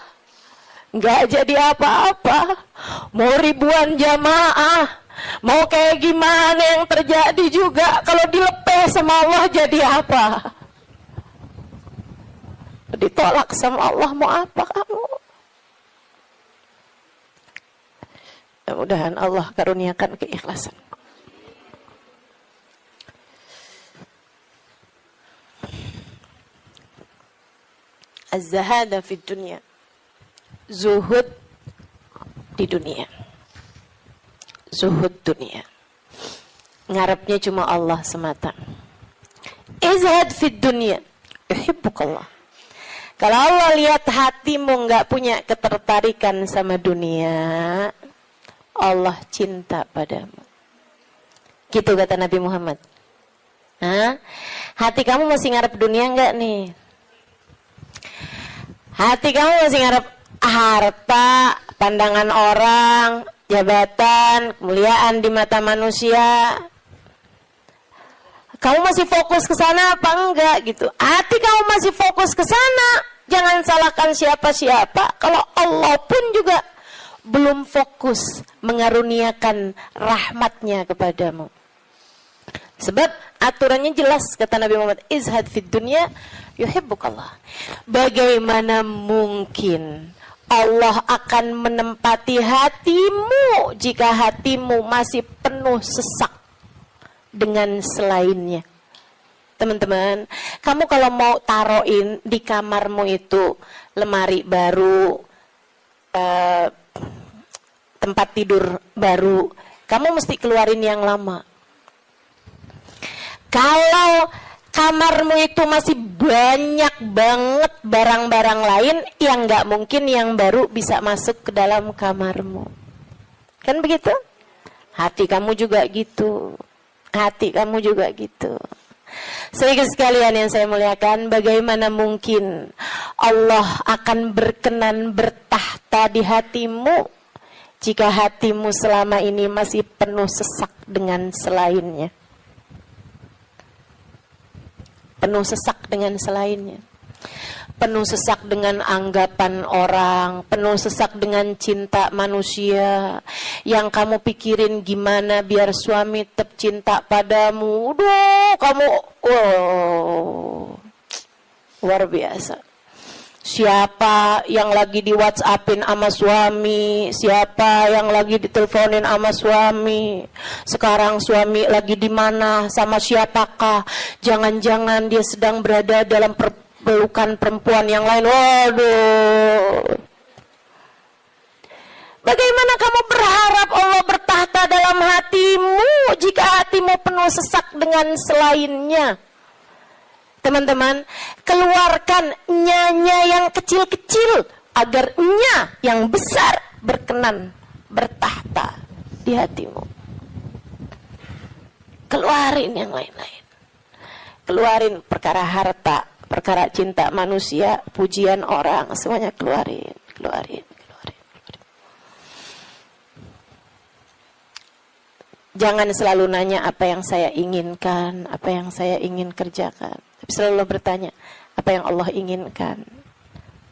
Enggak jadi apa-apa. Mau ribuan jamaah, mau kayak gimana yang terjadi juga, kalau dilepeh sama Allah jadi apa? Ditolak sama Allah, mau apa kamu? Mudah-mudahan Allah karuniakan keikhlasan. Az-zahada fid dunya, zuhud di dunia, zuhud dunia, ngarepnya cuma Allah semata. Izhad fid dunya, yuhibbukallah. Kalau Allah lihat hatimu nggak punya ketertarikan sama dunia, Allah cinta padamu. Gitu kata Nabi Muhammad. Hah? Hati kamu masih ngarep dunia nggak nih? Hati kamu masih ngarep harta, pandangan orang, jabatan, kemuliaan di mata manusia? Kamu masih fokus ke sana apa enggak gitu? Hati kamu masih fokus ke sana, jangan salahkan siapa-siapa. Kalau Allah pun juga belum fokus mengaruniakan rahmatnya kepadamu. Sebab aturannya jelas, kata Nabi Muhammad, izhad fid dunya yuhibbukallah. Bagaimana mungkin Allah akan menempati hatimu jika hatimu masih penuh sesak dengan selainnya? Teman-teman, kamu kalau mau taruhin di kamarmu itu lemari baru, tempat tidur baru, kamu mesti keluarin yang lama. Kalau kamarmu itu masih banyak banget barang-barang lain, yang nggak mungkin yang baru bisa masuk ke dalam kamarmu. Kan begitu? Hati kamu juga gitu. Hati kamu juga gitu. Sehingga sekalian yang saya muliakan, bagaimana mungkin Allah akan berkenan bertahta di hatimu jika hatimu selama ini masih penuh sesak dengan selainnya? Penuh sesak dengan selainnya. Penuh sesak dengan anggapan orang, penuh sesak dengan cinta manusia. Yang kamu pikirin gimana biar suami tetap cinta padamu. Aduh, kamu luar biasa. Siapa yang lagi di WhatsAppin sama suami, siapa yang lagi diteleponin sama suami, sekarang suami lagi di mana, sama siapakah, jangan-jangan dia sedang berada dalam pelukan perempuan yang lain. Waduh, bagaimana kamu berharap Allah bertahta dalam hatimu jika hatimu penuh sesak dengan selainnya? Teman-teman, keluarkan nya yang kecil-kecil agar nya yang besar berkenan bertahta di hatimu. Keluarin yang lain-lain. Keluarin perkara harta, perkara cinta manusia, pujian orang, semuanya keluarin. Jangan selalu nanya apa yang saya inginkan, apa yang saya ingin kerjakan. Tapi selalu bertanya, apa yang Allah inginkan,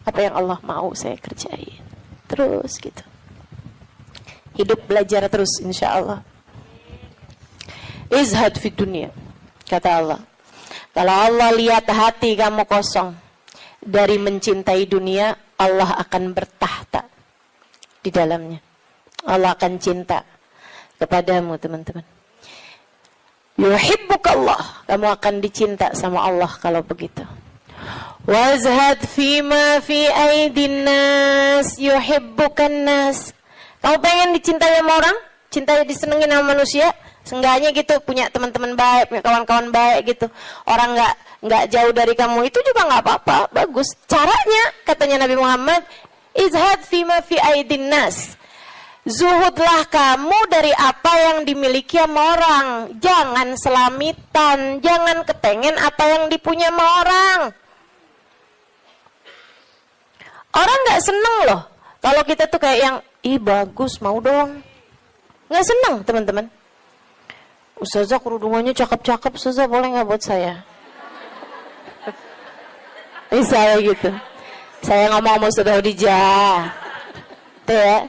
apa yang Allah mau saya kerjain. Terus gitu. Hidup belajar terus insya Allah. Izhad fi dunia, kata Allah. Kalau Allah lihat hati kamu kosong dari mencintai dunia, Allah akan bertahta di dalamnya. Allah akan cinta kepadamu, teman-teman. Yuhibbukallah, kamu akan dicinta sama Allah kalau begitu. Wazhad fima fi aidin nas yuhibbukan nas. Kamu pengen dicintai sama orang? Cintai, disenengin sama manusia? Seenggaknya gitu, punya teman-teman baik, punya kawan-kawan baik gitu. Orang nggak jauh dari kamu, itu juga nggak apa-apa, bagus. Caranya, katanya Nabi Muhammad, izhad fima fi aidin nas. Zuhudlah kamu dari apa yang dimiliki sama orang. Jangan selamitan, jangan kepengen apa yang dipunya sama orang. Orang gak seneng loh kalau kita tuh kayak yang, ih bagus, mau dong. Gak seneng, teman-teman. Ustazah kerudungannya cakep-cakep, Ustazah boleh gak buat saya? Misalnya gitu. Saya ngomong sama Ustazah Khadijah. Tuh ya.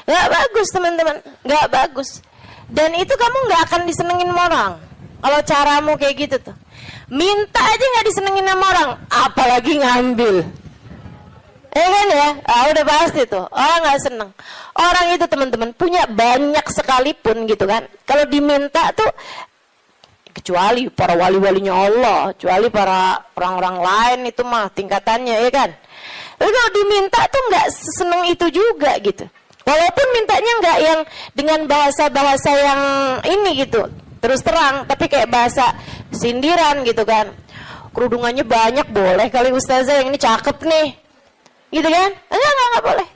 Gak bagus, teman-teman, gak bagus. Dan itu kamu gak akan disenengin sama orang kalau caramu kayak gitu tuh. Minta aja gak disenengin sama orang, apalagi ngambil. Kan ya, udah pasti tuh orang gak seneng. Orang itu, teman-teman, punya banyak sekalipun gitu kan, kalau diminta tuh, kecuali para wali-walinya Allah, kecuali para orang-orang lain itu mah tingkatannya, ya kan. Tapi kalau diminta tuh gak seneng itu juga gitu. Walaupun mintanya nggak yang dengan bahasa-bahasa yang ini gitu, terus terang, tapi kayak bahasa sindiran gitu kan. Kerudungannya banyak, boleh kali Ustazah, yang ini cakep nih, gitu kan? Enggak boleh,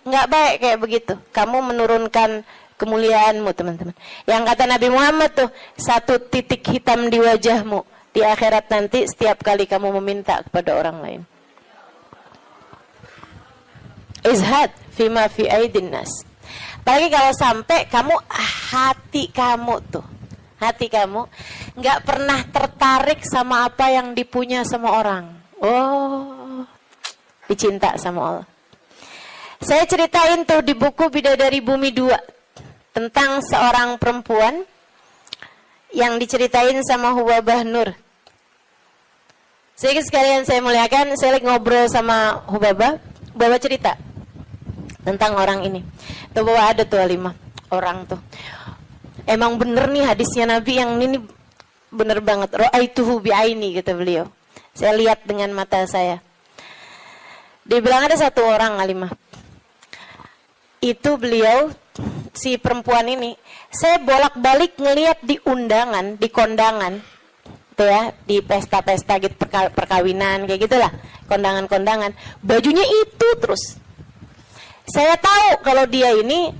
nggak baik kayak begitu. Kamu menurunkan kemuliaanmu, teman-teman. Yang kata Nabi Muhammad tuh, 1 titik hitam di wajahmu di akhirat nanti setiap kali kamu meminta kepada orang lain. Izhad fima fi aidin nas. Apalagi kalau sampai kamu, hati kamu nggak pernah tertarik sama apa yang dipunya sama orang. Oh, dicinta sama Allah. Saya ceritain tuh di buku Bidadari Bumi 2 tentang seorang perempuan yang diceritain sama Hubabah Nur. Sedikit sekalian saya muliakan, saya lagi ngobrol sama Hubabah cerita tentang orang ini. Tuh bahwa ada tuh 5 orang tuh. Emang bener nih hadisnya Nabi yang ini bener banget. Ra'aituhu bi'aini kata beliau. Saya lihat dengan mata saya. Dia bilang ada satu orang Alimah. Itu beliau, si perempuan ini, saya bolak-balik ngelihat di undangan, di kondangan, tuh ya, di pesta-pesta gitu, perkawinan kayak gitulah, kondangan-kondangan, bajunya itu terus. Saya tahu kalau dia ini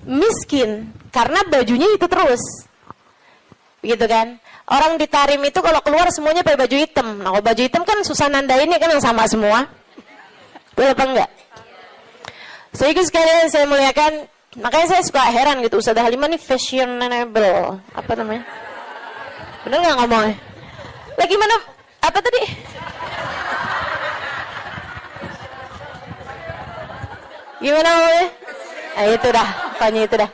miskin karena bajunya itu terus, gitu kan? Orang di Tarim itu kalau keluar semuanya pakai baju hitam. Nah, kalau baju hitam kan susah nandainnya kan yang sama semua. Betul apa enggak? Sedikit sekalian saya muliakan, makanya saya suka heran gitu, Ustazah Halimah nih fashionable, apa namanya? Bener nggak ngomongnya? Lagi mana? Apa tadi? Gimana ngomongnya? Nah, itu dah, pokoknya itu dah.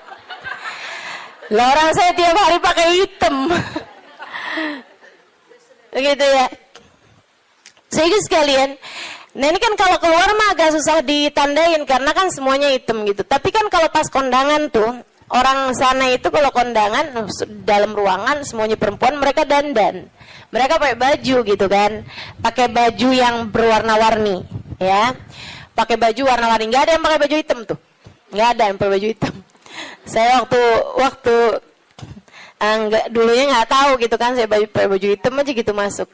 Lah orang saya tiap hari pakai hitam, begitu ya. Sedikit sekalian. Nah ini kan kalau keluar mah agak susah ditandain karena kan semuanya hitam gitu. Tapi kan kalau pas kondangan tuh, orang sana itu kalau kondangan dalam ruangan semuanya perempuan, mereka dandan. Mereka pakai baju gitu kan. Pakai baju yang berwarna-warni, ya. Pakai baju warna-warni, enggak ada yang pakai baju hitam tuh. Enggak ada yang pakai baju hitam. Saya waktu dulunya nggak tahu gitu kan, saya pakai baju hitam aja gitu masuk.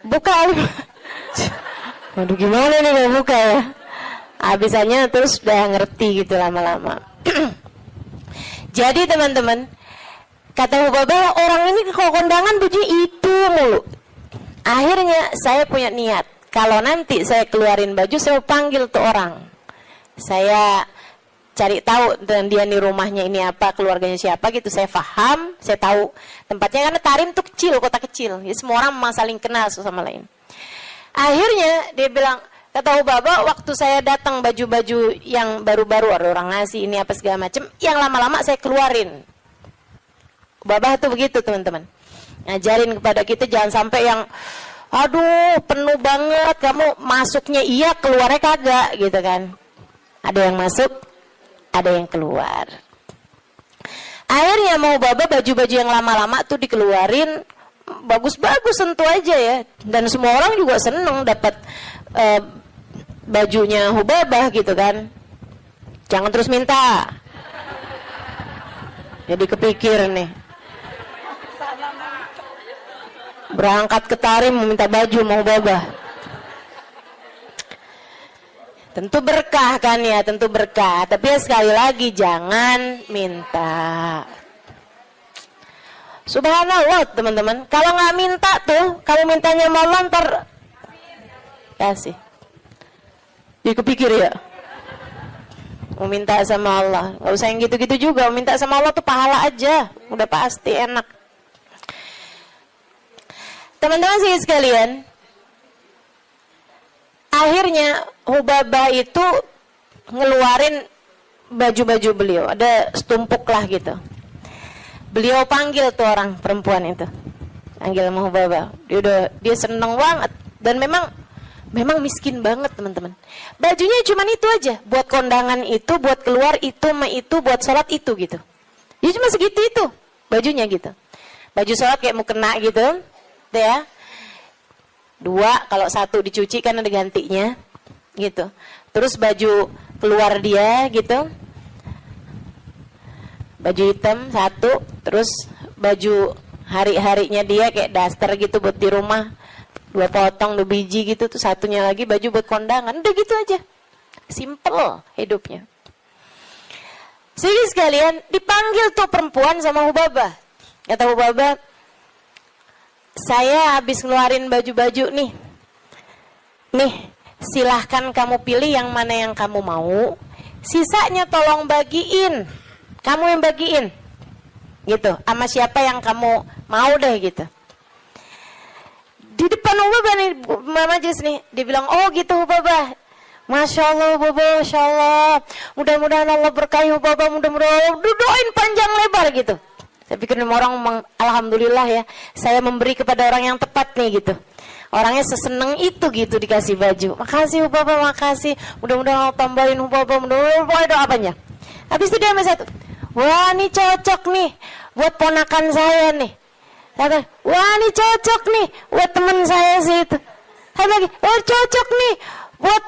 Buka. Waduh gimana nih kalau buka ya. Habisannya terus udah ngerti gitu lama-lama. Jadi teman-teman, kata Hubabah, orang ini kalau kondangan baju itu mulu. Akhirnya saya punya niat, kalau nanti saya keluarin baju, saya panggil tuh orang. Saya cari tahu dan dia nih rumahnya ini apa, keluarganya siapa gitu, saya paham, saya tahu tempatnya karena Tarim tuh kecil, kota kecil. Ya, semua orang memang saling kenal satu sama lain. Akhirnya dia bilang, kata Hubabah, waktu saya datang baju-baju yang baru-baru, ada orang ngasih ini apa segala macam, yang lama-lama saya keluarin. Hubabah tuh begitu teman-teman. Ngajarin kepada kita jangan sampai yang, aduh penuh banget, kamu masuknya iya, keluarnya kagak gitu kan. Ada yang masuk, ada yang keluar. Akhirnya mau Hubabah baju-baju yang lama-lama tuh dikeluarin, bagus-bagus tentu aja ya, dan semua orang juga seneng dapat bajunya Hubabah gitu kan. Jangan terus minta, jadi kepikir nih berangkat ke Tarim meminta baju mau Hubabah. Tentu berkah kan ya, tentu berkah, tapi ya sekali lagi jangan minta. Subhanallah teman-teman, kalau nggak minta tuh, kalau mintanya mau ntar kasih. Jadi kepikir ya, mau minta sama Allah, nggak usah yang gitu-gitu juga. Mau minta sama Allah tuh pahala aja, udah pasti enak. Teman-teman sih sekalian, akhirnya Hubabah itu ngeluarin baju-baju beliau, ada setumpuk lah gitu. Beliau panggil tuh orang perempuan itu, panggil sama Hubabah. Dia seneng banget dan memang miskin banget teman-teman. Bajunya cuma itu aja, buat kondangan itu, buat keluar itu, buat sholat itu gitu. Dia cuma segitu itu bajunya gitu. Baju sholat kayak mau kena gitu, tuh ya. 2, kalau 1 dicuci kan ada gantinya gitu. Terus baju keluar dia gitu, baju hitam 1, terus baju hari-harinya dia kayak daster gitu buat di rumah, 2 potong 2 biji gitu, tuh 1-nya lagi baju buat kondangan. Udah gitu aja, simple hidupnya. Jadi sekalian dipanggil tuh perempuan sama Hubabah. Kata Hubabah, saya habis ngeluarin baju-baju nih, silahkan kamu pilih yang mana yang kamu mau, sisanya tolong bagiin, kamu yang bagiin gitu, sama siapa yang kamu mau deh gitu. Di depan Hubabah nih, Majlis nih, dia bilang, oh gitu Hubabah, Masya Allah Hubabah, Masya Allah, mudah-mudahan Allah berkahi Hubabah, mudah-mudahan doain panjang lebar gitu. Saya pikir orang alhamdulillah ya, saya memberi kepada orang yang tepat nih gitu. Orangnya seseneng itu gitu dikasih baju. Makasih Bapak, makasih. Mudah-mudahan Allah tambahin Bapak, mudah-mudahan doa apanya. Habis itu dia ambil satu. Wah, ini cocok nih buat ponakan saya nih. Kata, wah ini cocok nih buat teman saya sih itu. Saya lagi, oh cocok nih buat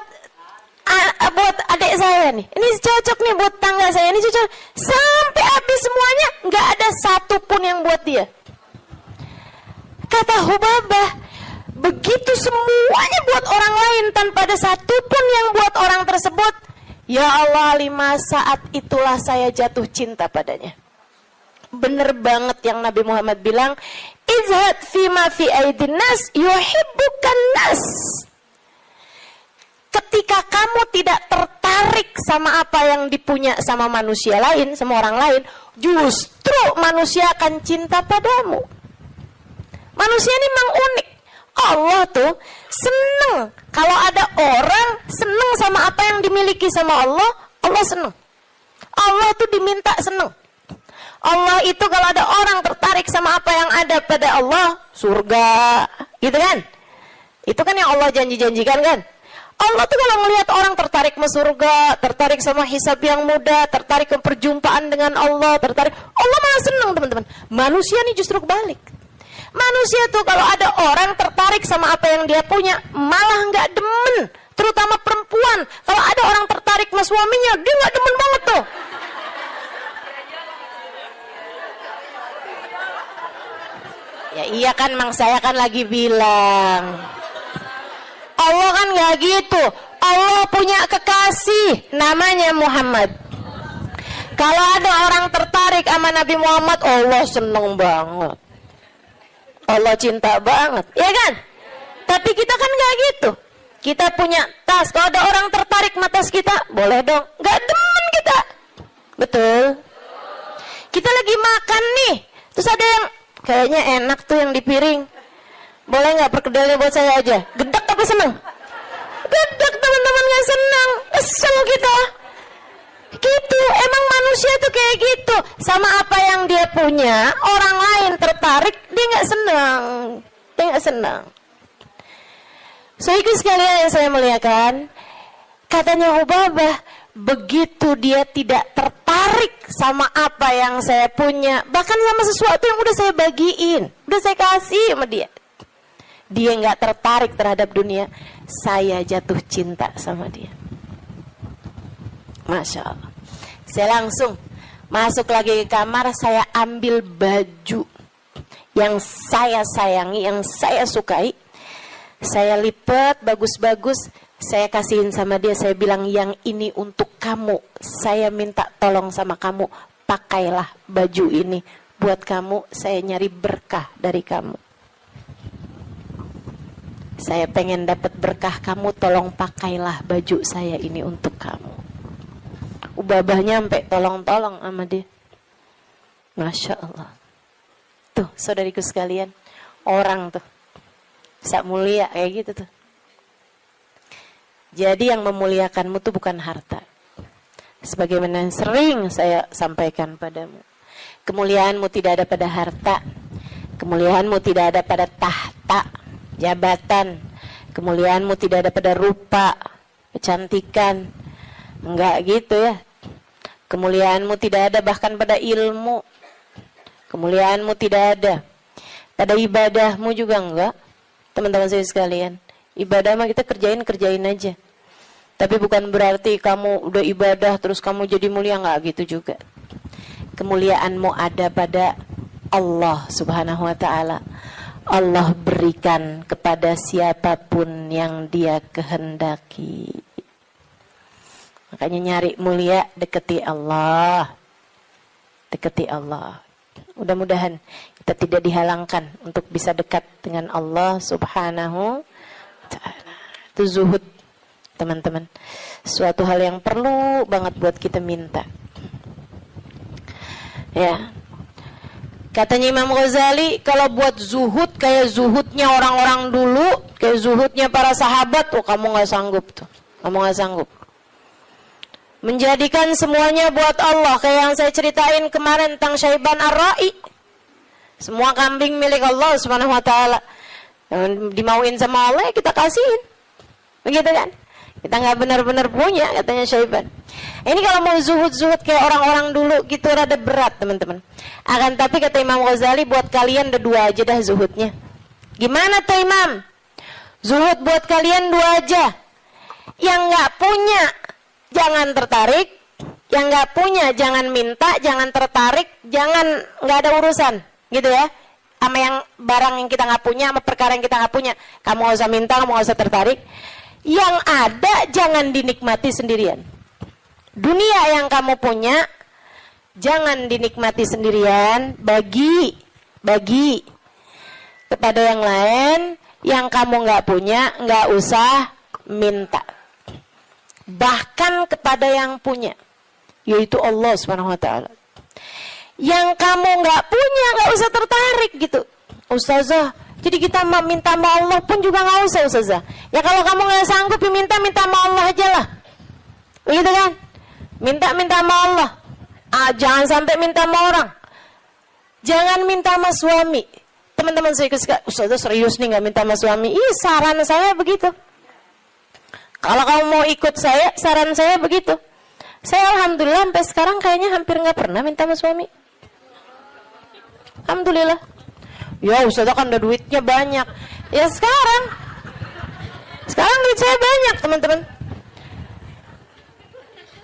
adik saya nih. Ini cocok nih buat tangga saya. Ini cocok. Sampai habis semuanya nggak ada satu pun yang buat dia. Kata Hubabah, begitu semuanya buat orang lain tanpa ada satu pun yang buat orang tersebut. Ya Allah, 5 saat itulah saya jatuh cinta padanya. Bener banget yang Nabi Muhammad bilang, izhad fima fi aidin nas yuhibbukan nas. Ketika kamu tidak tertarik sama apa yang dipunya sama manusia lain, sama orang lain, justru manusia akan cinta padamu. Manusia ini memang unik. Allah tuh seneng kalau ada orang seneng sama apa yang dimiliki sama Allah, Allah seneng. Allah tuh diminta seneng. Allah itu kalau ada orang tertarik sama apa yang ada pada Allah, surga, gitu kan? Itu kan yang Allah janji-janjikan kan? Allah tuh kalau melihat orang tertarik ke surga, tertarik sama hisab yang mudah, tertarik ke perjumpaan dengan Allah, tertarik, Allah malah seneng teman-teman. Manusia nih justru kebalik. Manusia tuh kalau ada orang tertarik sama apa yang dia punya, malah nggak demen. Terutama perempuan, kalau ada orang tertarik sama suaminya, dia nggak demen banget tuh. Ya iya kan, mang saya kan lagi bilang. Allah kan gak gitu. Allah punya kekasih namanya Muhammad. Kalau ada orang tertarik sama Nabi Muhammad, Allah seneng banget. Allah cinta banget, ya kan? Tapi kita kan gak gitu. Kita punya tas, kalau ada orang tertarik sama tas kita, boleh dong. Gak demen kita. Betul. Kita lagi makan nih, terus ada yang kayaknya enak tuh yang di piring. Boleh nggak perkedelnya buat saya aja? Gedek apa seneng? Gedek teman-teman, nggak seneng. Kesel kita. Gitu, emang manusia tuh kayak gitu. Sama apa yang dia punya, orang lain tertarik, dia nggak seneng. Dia nggak seneng. So itu sekalian yang saya muliakan. Katanya Hubabah, begitu dia tidak tertarik sama apa yang saya punya, bahkan sama sesuatu yang udah saya bagiin, udah saya kasih sama dia, dia nggak tertarik terhadap dunia, saya jatuh cinta sama dia. Masya Allah. Saya langsung masuk lagi ke kamar, saya ambil baju yang saya sayangi, yang saya sukai, saya lipat bagus-bagus, saya kasihin sama dia, saya bilang yang ini untuk kamu. Saya minta tolong sama kamu, pakailah baju ini buat kamu, saya nyari berkah dari kamu. Saya pengen dapat berkah kamu, tolong pakailah baju saya ini untuk kamu. Ubabahnya sampai tolong-tolong sama dia. Masya Allah. Tuh saudariku sekalian, orang tuh bisa mulia kayak gitu tuh. Jadi yang memuliakanmu itu bukan harta. Sebagaimana yang sering saya sampaikan padamu. Kemuliaanmu tidak ada pada harta. Kemuliaanmu tidak ada pada tahta, jabatan. Kemuliaanmu tidak ada pada rupa, kecantikan. Enggak gitu ya. Kemuliaanmu tidak ada bahkan pada ilmu. Kemuliaanmu tidak ada pada ibadahmu juga enggak. Teman-teman saya sekalian, ibadah mah kita kerjain aja. Tapi bukan berarti kamu udah ibadah terus kamu jadi mulia, enggak gitu juga. Kemuliaanmu ada pada Allah Subhanahu wa taala. Allah berikan kepada siapapun yang Dia kehendaki. Makanya nyari mulia, deketi Allah. Deketi Allah. Mudah-mudahan kita tidak dihalangkan untuk bisa dekat dengan Allah Subhanahu wa taala. Itu zuhud, teman-teman. Suatu hal yang perlu banget buat kita minta. Ya. Katanya Imam Ghazali, kalau buat zuhud kayak zuhudnya orang-orang dulu, kayak zuhudnya para sahabat, oh kamu nggak sanggup tuh. Kamu nggak sanggup. Menjadikan semuanya buat Allah, kayak yang saya ceritain kemarin tentang Syaiban Ar-Ra'i. Semua kambing milik Allah Subhanahu wa taala. Yang dimauin sama Allah kita kasihin. Begitu kan? Kita nggak benar-benar punya, katanya Syaiban. Ini kalau mau zuhud-zuhud kayak orang-orang dulu gitu rada berat, teman-teman. Akan tapi kata Imam Ghazali, buat kalian ada 2 aja dah zuhudnya. Gimana tuh Imam? Zuhud buat kalian 2 aja. Yang nggak punya jangan tertarik, yang nggak punya jangan minta, jangan tertarik, jangan nggak ada urusan, gitu ya. Sama yang barang yang kita nggak punya, sama perkara yang kita nggak punya, kamu nggak usah minta, kamu nggak usah tertarik. Yang ada jangan dinikmati sendirian. Dunia yang kamu punya jangan dinikmati sendirian, bagi kepada yang lain. Yang kamu nggak punya nggak usah minta. Bahkan kepada yang punya, yaitu Allah Subhanahu wa taala. Yang kamu nggak punya nggak usah tertarik gitu. Ustazah, jadi kita minta sama Allah pun juga nggak usah Ustazah. Ya kalau kamu nggak sanggup minta sama Allah aja lah. Begitu kan? Minta sama Allah. Jangan sampai minta sama orang. Jangan minta sama suami. Teman-teman saya suka, Ustazah serius nih nggak minta sama suami. Saran saya begitu. Kalau kamu mau ikut saya, saran saya begitu. Saya alhamdulillah sampai sekarang kayaknya hampir nggak pernah minta sama suami. Alhamdulillah. Ya Ustazah kan ada duitnya banyak. Ya sekarang duit saya banyak, teman-teman.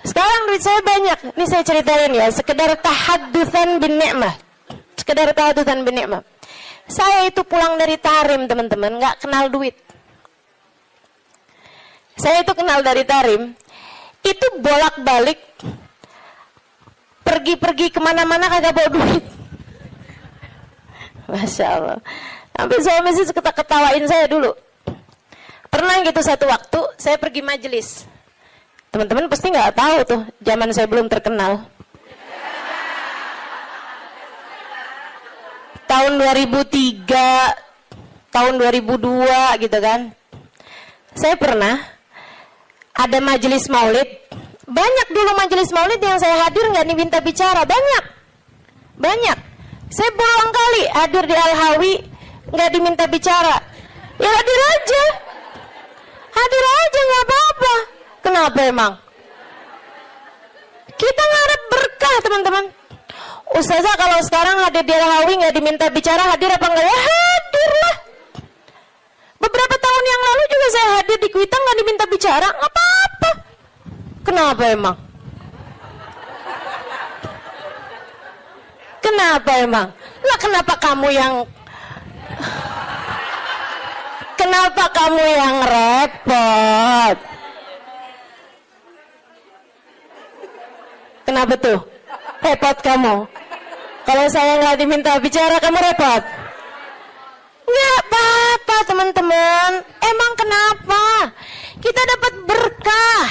Sekarang duit saya banyak. Ini saya ceritain ya, sekedar tahaddusan bin ni'mah. Saya itu pulang dari Tarim, teman-teman, nggak kenal duit. Saya itu kenal dari Tarim, itu bolak-balik, pergi-pergi kemana-mana kagak bawa duit. Masya Allah. Sampai suami sih ketawain saya dulu. Pernah gitu satu waktu, saya pergi majelis. Teman-teman pasti nggak tahu tuh, zaman saya belum terkenal. Tahun 2003, tahun 2002 gitu kan. Saya pernah ada majelis maulid. Banyak dulu majelis maulid yang saya hadir nggak diminta bicara, banyak. Saya berulang kali hadir di Al-Hawi nggak diminta bicara. Ya hadir aja nggak apa-apa. Kenapa emang? Kita ngarep berkah, teman-teman. Ustazah kalau sekarang hadir di Al-Hawi nggak diminta bicara, hadir apa enggak? Ya hadir lah. Beberapa tahun yang lalu juga saya hadir di Kuitang nggak diminta bicara, nggak apa-apa. Kenapa emang? Kenapa emang? Lah kenapa kamu yang repot? Kenapa tuh? Repot kamu? Kalau saya nggak diminta bicara, kamu repot? Nggak apa-apa, teman-teman. Emang kenapa? Kita dapat berkah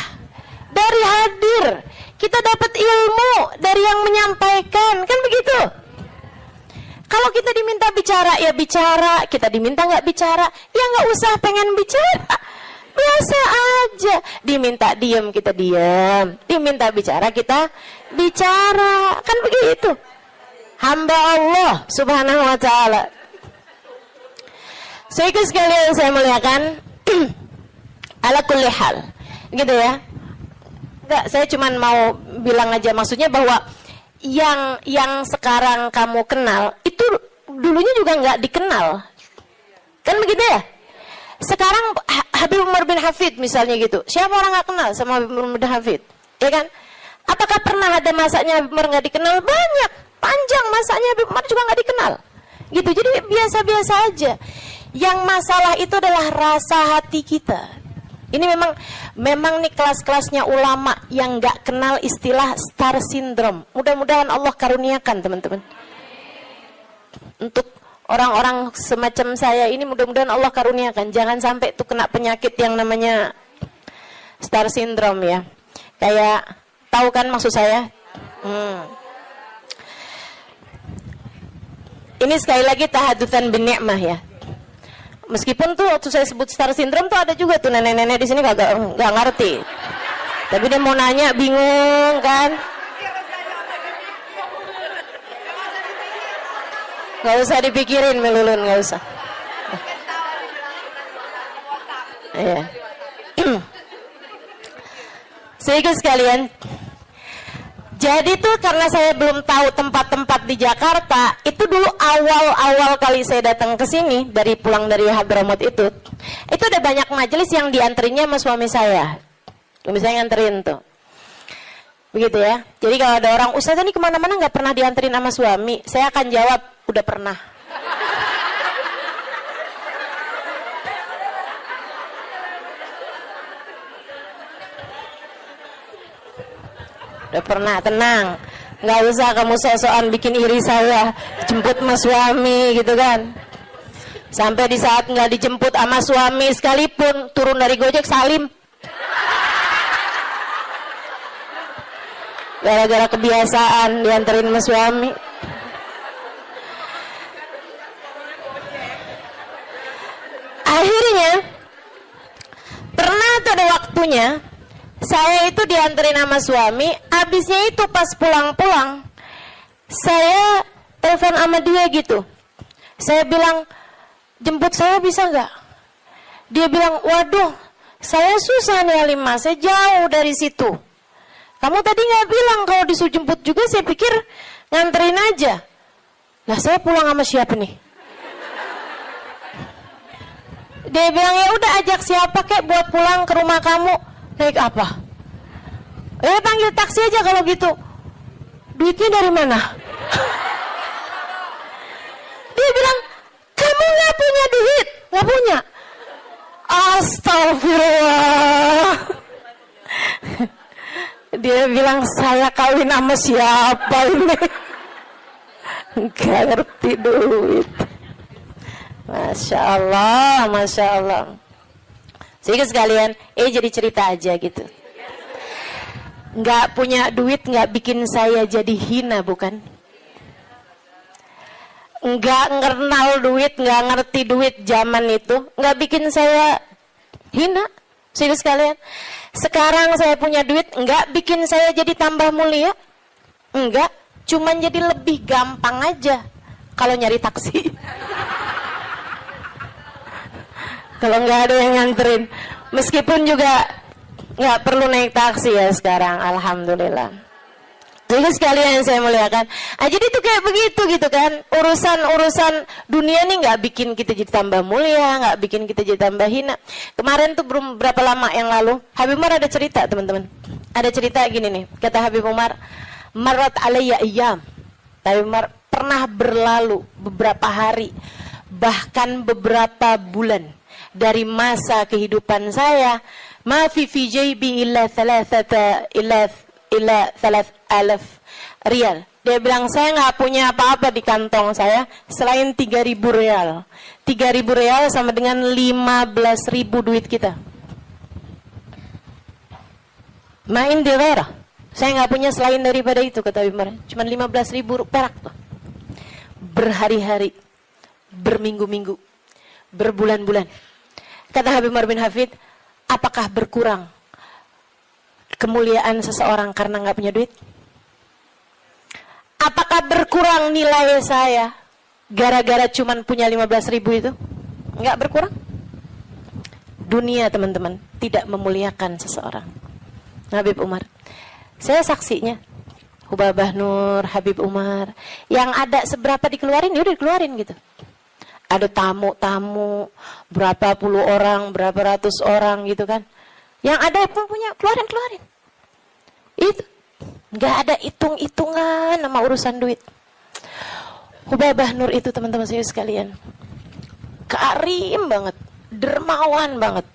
dari hadir. Kita dapat ilmu dari yang menyampaikan. Kan begitu? Kalau kita diminta bicara, ya bicara. Kita diminta nggak bicara, ya nggak usah pengen bicara. Biasa aja. Diminta diam, kita diam. Diminta bicara, kita bicara. Kan begitu. Hamba Allah Subhanahu wa ta'ala. Saudara sekalian saya muliakan, ala kulli hal. Gitu ya. Enggak, saya cuma mau bilang aja, maksudnya bahwa yang sekarang kamu kenal itu dulunya juga nggak dikenal. Kan begitu ya? Sekarang Habib Umar bin Hafid misalnya gitu. Siapa orang nggak kenal sama Habib Umar bin Hafid? Ya kan? Apakah pernah ada masanya Habib Umar nggak dikenal? Banyak, panjang masanya Habib Umar juga nggak dikenal. Gitu. Jadi biasa-biasa aja. Yang masalah itu adalah rasa hati kita. Ini memang nih kelas-kelasnya ulama yang nggak kenal istilah star syndrome. Mudah-mudahan Allah karuniakan, teman-teman. Untuk orang-orang semacam saya ini mudah-mudahan Allah karuniakan. Jangan sampai tuh kena penyakit yang namanya star syndrome ya. Kayak, tahu kan maksud saya? Ini sekali lagi tahadutsan bin ni'mah ya. Meskipun tuh waktu saya sebut star syndrome tuh ada juga tuh nenek-nenek di sini nggak ngerti. Tapi dia mau nanya bingung kan? Nggak usah dipikirin melulun, nggak usah. Iya. Sehingga sekalian, jadi tuh karena saya belum tahu tempat-tempat di Jakarta, itu dulu awal-awal kali saya datang ke sini dari pulang dari Hadramaut itu ada banyak majelis yang dianterinnya sama suami saya. Suami saya nganterin tuh. Begitu ya. Jadi kalau ada orang, Ustazah ini kemana-mana nggak pernah dianterin sama suami, saya akan jawab, udah pernah. Udah pernah, tenang. Nggak usah kamu sok-sokan bikin iri saya, jemput sama suami gitu kan. Sampai di saat nggak dijemput sama suami sekalipun, turun dari Gojek salim. Gara-gara kebiasaan dianterin sama suami. Akhirnya pernah tuh ada waktunya saya itu dianterin sama suami. Abisnya itu pas pulang-pulang, saya telepon sama dia gitu. Saya bilang, jemput saya bisa nggak? Dia bilang, waduh, saya susah nih Halimah, saya jauh dari situ. Kamu tadi nggak bilang kalau disuruh jemput juga, saya pikir nganterin aja. Lah saya pulang sama siapa nih? Dia bilang, ya udah ajak siapa kek buat pulang ke rumah kamu. Naik apa? Panggil taksi aja kalau gitu. Duitnya dari mana? Dia bilang, kamu nggak punya duit? Nggak punya? Astagfirullah. Dia bilang, saya kawin sama siapa ini? Nggak ngerti duit. Masya Allah, Masya Allah. Sehingga sekalian, jadi cerita aja gitu. Nggak punya duit nggak bikin saya jadi hina, bukan? Nggak ngenal duit, nggak ngerti duit zaman itu, nggak bikin saya hina. Sehingga sekalian, sekarang saya punya duit, nggak bikin saya jadi tambah mulia. Enggak, cuman jadi lebih gampang aja kalau nyari taksi. Kalau nggak ada yang nganterin, meskipun juga nggak perlu naik taksi ya sekarang, alhamdulillah. Jadi sekalian yang saya muliakan, jadi itu kayak begitu gitu kan, urusan dunia nih nggak bikin kita jadi tambah mulia, nggak bikin kita jadi tambah hina. Kemarin tuh berapa lama yang lalu, Habib Umar ada cerita teman-teman, ada cerita gini nih, kata Habib Umar, marat alayya iyam. Habib Umar, pernah berlalu beberapa hari, bahkan beberapa bulan dari masa kehidupan saya, ma fi jaybi illa 3,000 riyal. Dia bilang, saya nggak punya apa-apa di kantong saya selain 3.000 riyal. 3.000 riyal sama dengan 15.000 duit kita. Main di ghairah. Saya nggak punya selain daripada itu, kata Umar. Cuma 15.000 perak tuh. Berhari-hari, berminggu-minggu, berbulan-bulan. Kata Habib Umar bin Hafid, apakah berkurang kemuliaan seseorang karena nggak punya duit? Apakah berkurang nilai saya gara-gara cuman punya 15.000 itu? Nggak berkurang. Dunia teman-teman tidak memuliakan seseorang. Habib Umar, saya saksinya. Hubabah Nur, Habib Umar, yang ada seberapa dikeluarin, ya udah dikeluarin gitu. Ada tamu-tamu, berapa puluh orang, berapa ratus orang gitu kan. Yang ada pun punya, keluarin. Itu. Nggak ada hitung-hitungan sama urusan duit. Hubabah Nur itu teman-teman saya sekalian, karim banget, dermawan banget.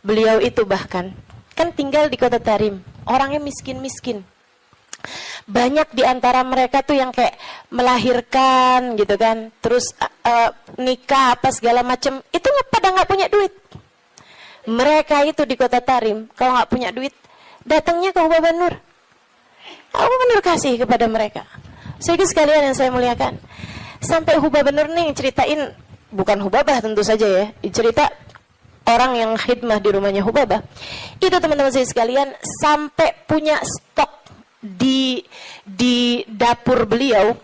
Beliau itu bahkan, kan tinggal di kota Tarim, orangnya miskin-miskin. Banyak di antara mereka tuh yang kayak melahirkan gitu kan, terus nikah apa segala macam, itu pada nggak punya duit. Mereka itu di kota Tarim, kalau nggak punya duit, datangnya ke Hubabah Nur. Hubabah Nur kasih kepada mereka. Sehingga sekalian yang saya muliakan, sampai Hubabah Nur nih ceritain, bukan Hubabah tentu saja ya, cerita orang yang khidmah di rumahnya Hubabah. Itu teman-teman saya sekalian, sampai punya stok di dapur beliau,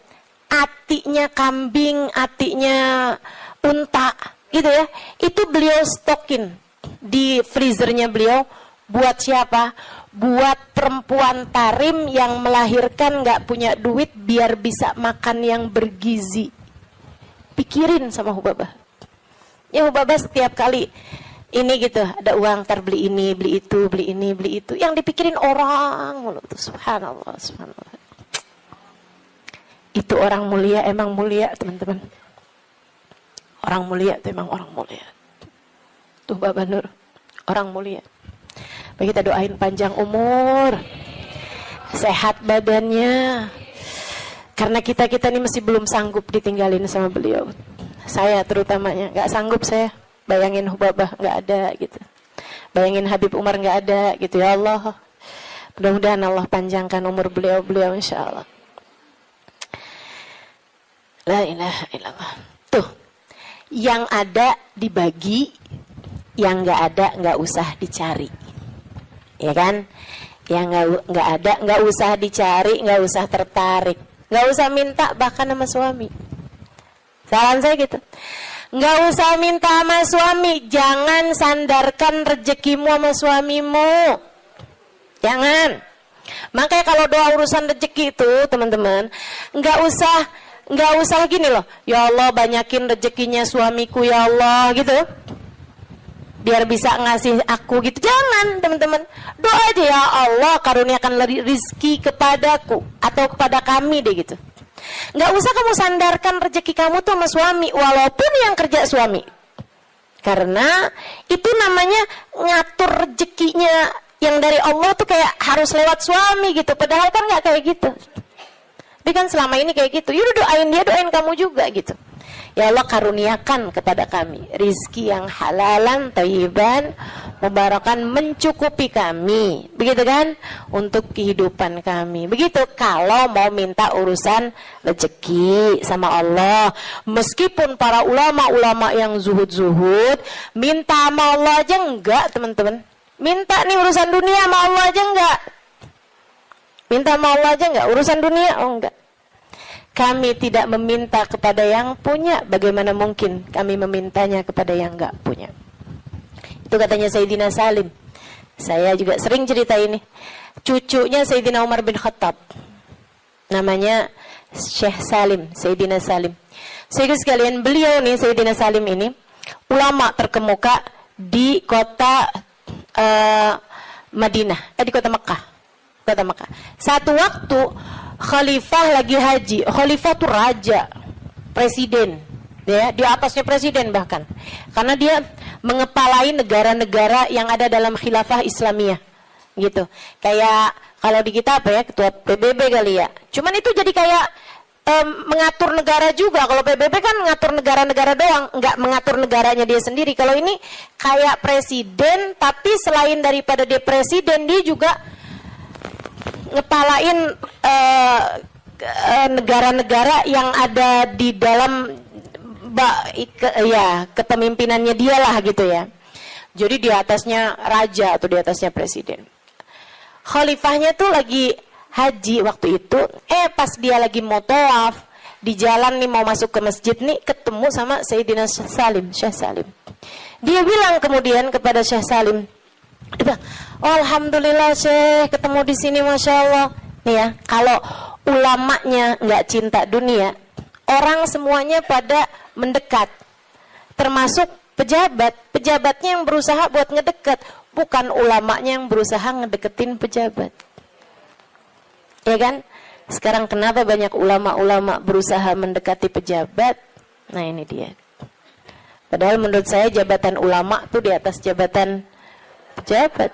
atinya kambing, atinya unta, gitu ya. Itu beliau stokin di freezernya beliau. Buat siapa? Buat perempuan tarim yang melahirkan gak punya duit biar bisa makan yang bergizi. Pikirin sama Hubabah. Ya Hubabah setiap kali ini gitu, ada uang, ntar beli ini, beli itu, beli ini, beli itu. Yang dipikirin orang mulu tuh, subhanallah, subhanallah. Itu orang mulia, emang mulia teman-teman. Orang mulia itu emang orang mulia. Tuh Bapak Nur, orang mulia. Baik, kita doain panjang umur, sehat badannya. Karena kita ini masih belum sanggup ditinggalin sama beliau. Saya terutamanya, gak sanggup saya. Bayangin Hubabah gak ada gitu. Bayangin Habib Umar gak ada gitu. Ya Allah, mudah-mudahan Allah panjangkan umur beliau insya Allah. La ilaha illallah. Tuh, yang ada dibagi, yang gak ada gak usah dicari. Ya kan? Yang gak ada gak usah dicari, gak usah tertarik, gak usah minta bahkan sama suami. Saran saya gitu. Gak usah minta sama suami. Jangan sandarkan rezekimu sama suamimu. Jangan. Makanya kalau doa urusan rezeki itu teman-teman, gak usah gini loh. Ya Allah banyakin rezekinya suamiku ya Allah gitu, biar bisa ngasih aku gitu. Jangan teman-teman. Doa aja, ya Allah karuniakan rizki kepadaku atau kepada kami deh gitu. Nggak usah kamu sandarkan rezeki kamu tuh sama suami, walaupun yang kerja suami. Karena itu namanya ngatur rezekinya yang dari Allah tuh kayak harus lewat suami gitu. Padahal kan nggak kayak gitu. Tapi kan selama ini kayak gitu. Yaudah doain dia, doain kamu juga gitu. Ya Allah karuniakan kepada kami rizki yang halalan, thayyiban, mubarakan, mencukupi kami. Begitu kan? Untuk kehidupan kami. Begitu kalau mau minta urusan rezeki sama Allah. Meskipun para ulama-ulama yang zuhud-zuhud, minta sama Allah aja enggak teman-teman. Minta nih urusan dunia sama Allah aja enggak. Minta sama Allah aja enggak. Urusan dunia, oh enggak. Kami tidak meminta kepada yang punya. Bagaimana mungkin kami memintanya kepada yang enggak punya? Itu katanya Sayyidina Salim. Saya juga sering cerita ini. Cucunya Sayyidina Umar bin Khattab, namanya Syekh Salim, Sayyidina Salim. Saudara sekalian, beliau nih Sayyidina Salim ini ulama terkemuka di kota Madinah, di kota Mekah. Kota Mekah. Satu waktu khalifah lagi haji. Khalifah tuh raja, presiden, ya, di atasnya presiden bahkan. Karena dia mengepalai negara-negara yang ada dalam khilafah Islamiyah. Gitu. Kayak kalau di kita apa ya, ketua PBB kali ya. Cuman itu jadi kayak mengatur negara juga. Kalau PBB kan mengatur negara-negara doang, nggak mengatur negaranya dia sendiri. Kalau ini kayak presiden, tapi selain daripada dia presiden, dia juga ngepalain negara-negara yang ada di dalam kepemimpinannya dia lah gitu ya. Jadi di atasnya raja atau di atasnya presiden. Khalifahnya tuh lagi haji waktu itu. Pas dia lagi mau tawaf di jalan nih mau masuk ke masjid nih, ketemu sama Sayyidina Salim, Syekh Salim. Dia bilang kemudian kepada Syekh Salim, oh, alhamdulillah Syekh ketemu di sini, masya Allah. Nih ya, kalau ulamanya nggak cinta dunia, orang semuanya pada mendekat, termasuk pejabat. Pejabatnya yang berusaha buat ngedekat, bukan ulamanya yang berusaha ngedeketin pejabat. Ya kan? Sekarang kenapa banyak ulama-ulama berusaha mendekati pejabat? Nah ini dia. Padahal menurut saya jabatan ulama tuh di atas jabatan pejabat.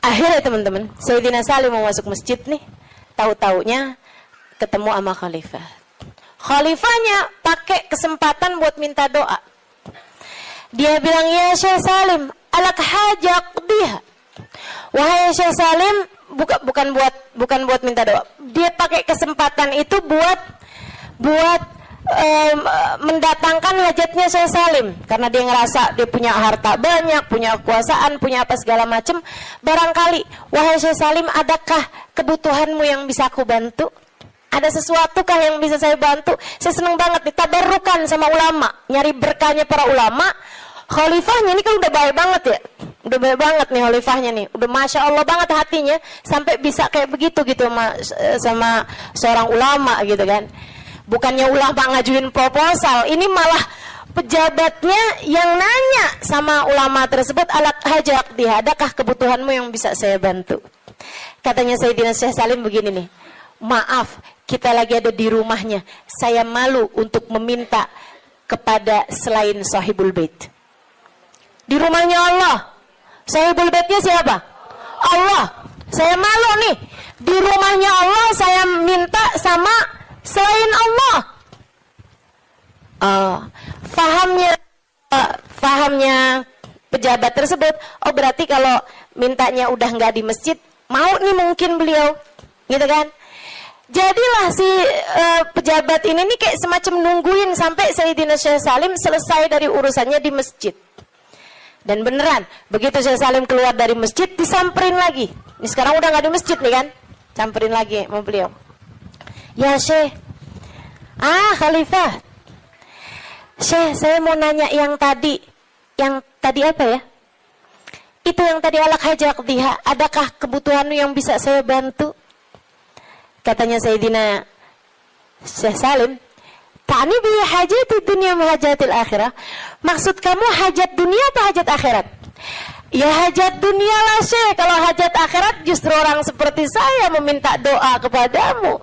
Akhirnya teman-teman, Sayyidina Salim mau masuk masjid nih, tahu-taunya ketemu sama khalifah. Khalifahnya pakai kesempatan buat minta doa. Dia bilang, ya Syekh Salim, alak hajak dia. Wahai Syekh Salim, bukan buat minta doa. Dia pakai kesempatan itu buat mendatangkan hajatnya Syekh Salim. Karena dia ngerasa dia punya harta banyak, punya kekuasaan, punya apa segala macam. Barangkali, wahai Syekh Salim, adakah kebutuhanmu yang bisa aku bantu? Ada sesuatukah yang bisa saya bantu? Saya senang banget ditabarukan sama ulama, nyari berkahnya para ulama. Khalifahnya ini kan udah baik banget ya, udah baik banget nih khalifahnya nih, udah masya Allah banget hatinya sampai bisa kayak begitu gitu sama seorang ulama gitu kan. Bukannya ulama ngajuin proposal, ini malah pejabatnya yang nanya sama ulama tersebut, alat hajak dia, adakah kebutuhanmu yang bisa saya bantu? Katanya Sayyidina Syekh Salim begini nih, maaf kita lagi ada di rumahnya, saya malu untuk meminta kepada selain sahibul bait. Di rumahnya Allah, sahibul baitnya siapa? Allah. Saya malu nih, di rumahnya Allah saya minta sama selain Allah. Fahamnya pejabat tersebut, oh berarti kalau mintanya udah nggak di masjid, mau nih mungkin beliau, gitu kan? Jadilah si pejabat ini nih kayak semacam nungguin sampai Sayyidina Syekh Salim selesai dari urusannya di masjid. Dan beneran, begitu Syekh Salim keluar dari masjid, disamperin lagi. Ini sekarang udah nggak di masjid nih kan? Samperin lagi sama beliau. Ya Syekh, Khalifah, Syekh, saya mau nanya yang tadi apa ya? Itu yang tadi alak hajak diha, adakah kebutuhanmu yang bisa saya bantu? Katanya Sayyidina Syekh Salim, ta'ni bi hajati dunia hajatil akhirah. Maksud kamu hajat dunia atau hajat akhirat? Ya hajat dunia lah Syekh. Kalau hajat akhirat justru orang seperti saya meminta doa kepadamu,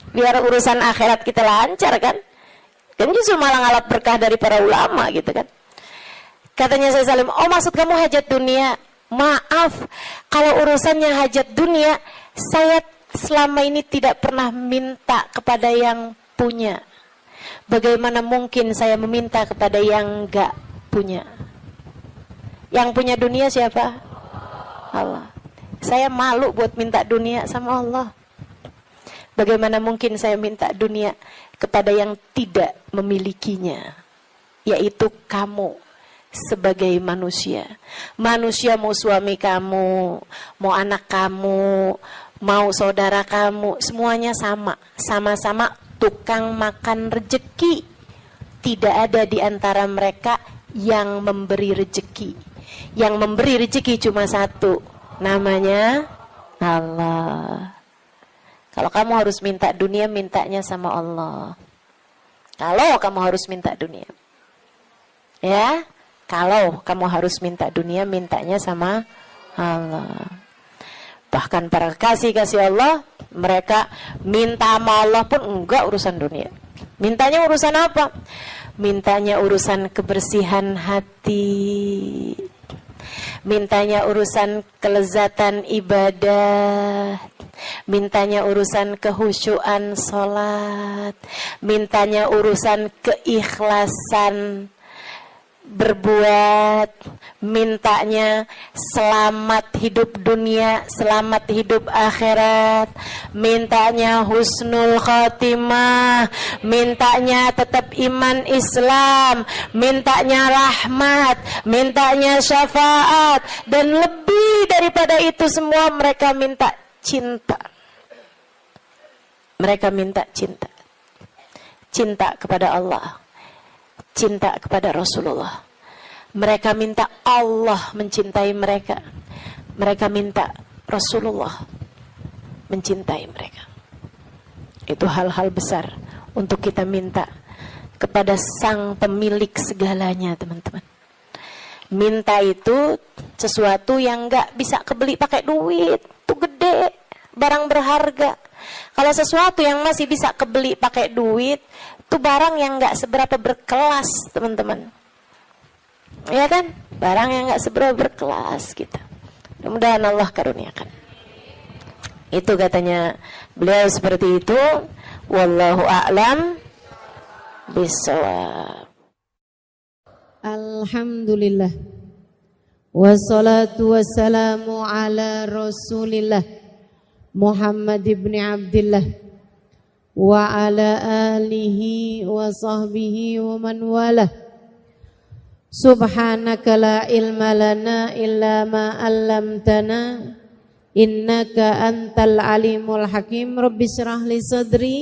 biar urusan akhirat kita lancar kan? Kan justru malah ngalat berkah dari para ulama gitu kan. Katanya Syekh Salim, oh maksud kamu hajat dunia? Maaf, kalau urusannya hajat dunia, saya selama ini tidak pernah minta kepada yang punya. Bagaimana mungkin saya meminta kepada yang enggak punya? Yang punya dunia siapa? Allah. Saya malu buat minta dunia sama Allah. Bagaimana mungkin saya minta dunia kepada yang tidak memilikinya, yaitu kamu sebagai manusia. Manusia mau suami kamu, mau anak kamu, mau saudara kamu, semuanya sama-sama tukang makan rejeki. Tidak ada di antara mereka yang memberi rejeki. Yang memberi rejeki cuma satu, namanya Allah. Kalau kamu harus minta dunia, mintanya sama Allah. Kalau kamu harus minta dunia, ya, kalau kamu harus minta dunia, mintanya sama Allah. Bahkan para kasih Allah, mereka minta sama Allah pun enggak urusan dunia. Mintanya urusan apa? Mintanya urusan kebersihan hati. Mintanya urusan kelezatan ibadah. Mintanya urusan kehusyuan sholat. Mintanya urusan keikhlasan berbuat. Mintanya selamat hidup dunia, selamat hidup akhirat. Mintanya husnul khatimah. Mintanya tetap iman Islam. Mintanya rahmat. Mintanya syafaat. Dan lebih daripada itu semua, mereka minta cinta. Mereka minta cinta. Cinta kepada Allah. Cinta kepada Rasulullah. Mereka minta Allah mencintai mereka. Mereka minta Rasulullah mencintai mereka. Itu hal-hal besar untuk kita minta kepada sang pemilik segalanya, teman-teman. Minta itu sesuatu yang gak bisa kebeli pakai duit. Itu gede, barang berharga. Kalau sesuatu yang masih bisa kebeli pakai duit, itu barang yang gak seberapa berkelas, teman-teman. Ya kan? Barang yang gak seberapa berkelas gitu. Mudah-mudahan Allah karuniakan. Itu katanya beliau seperti itu. Wallahu a'lam bishawab. Alhamdulillah. Wassalatu wassalamu ala Rasulillah Muhammad ibn Abdillah wa ala alihi wa sahbihi wa man walah. Subhanaka la ilma lana illa ma 'allamtana innaka antal alimul hakim. Rabbi shrah li sadri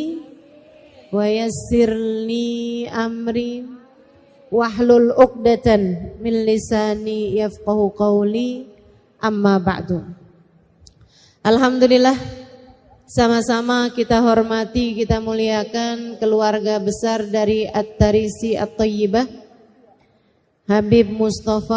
wa yassir li amri wahlul 'uqdatan min lisani yafqahu qawli. Amma ba'du. Alhamdulillah, sama-sama kita hormati, kita muliakan keluarga besar dari At-Tarisi At-Thayyibah, Habib Mustafa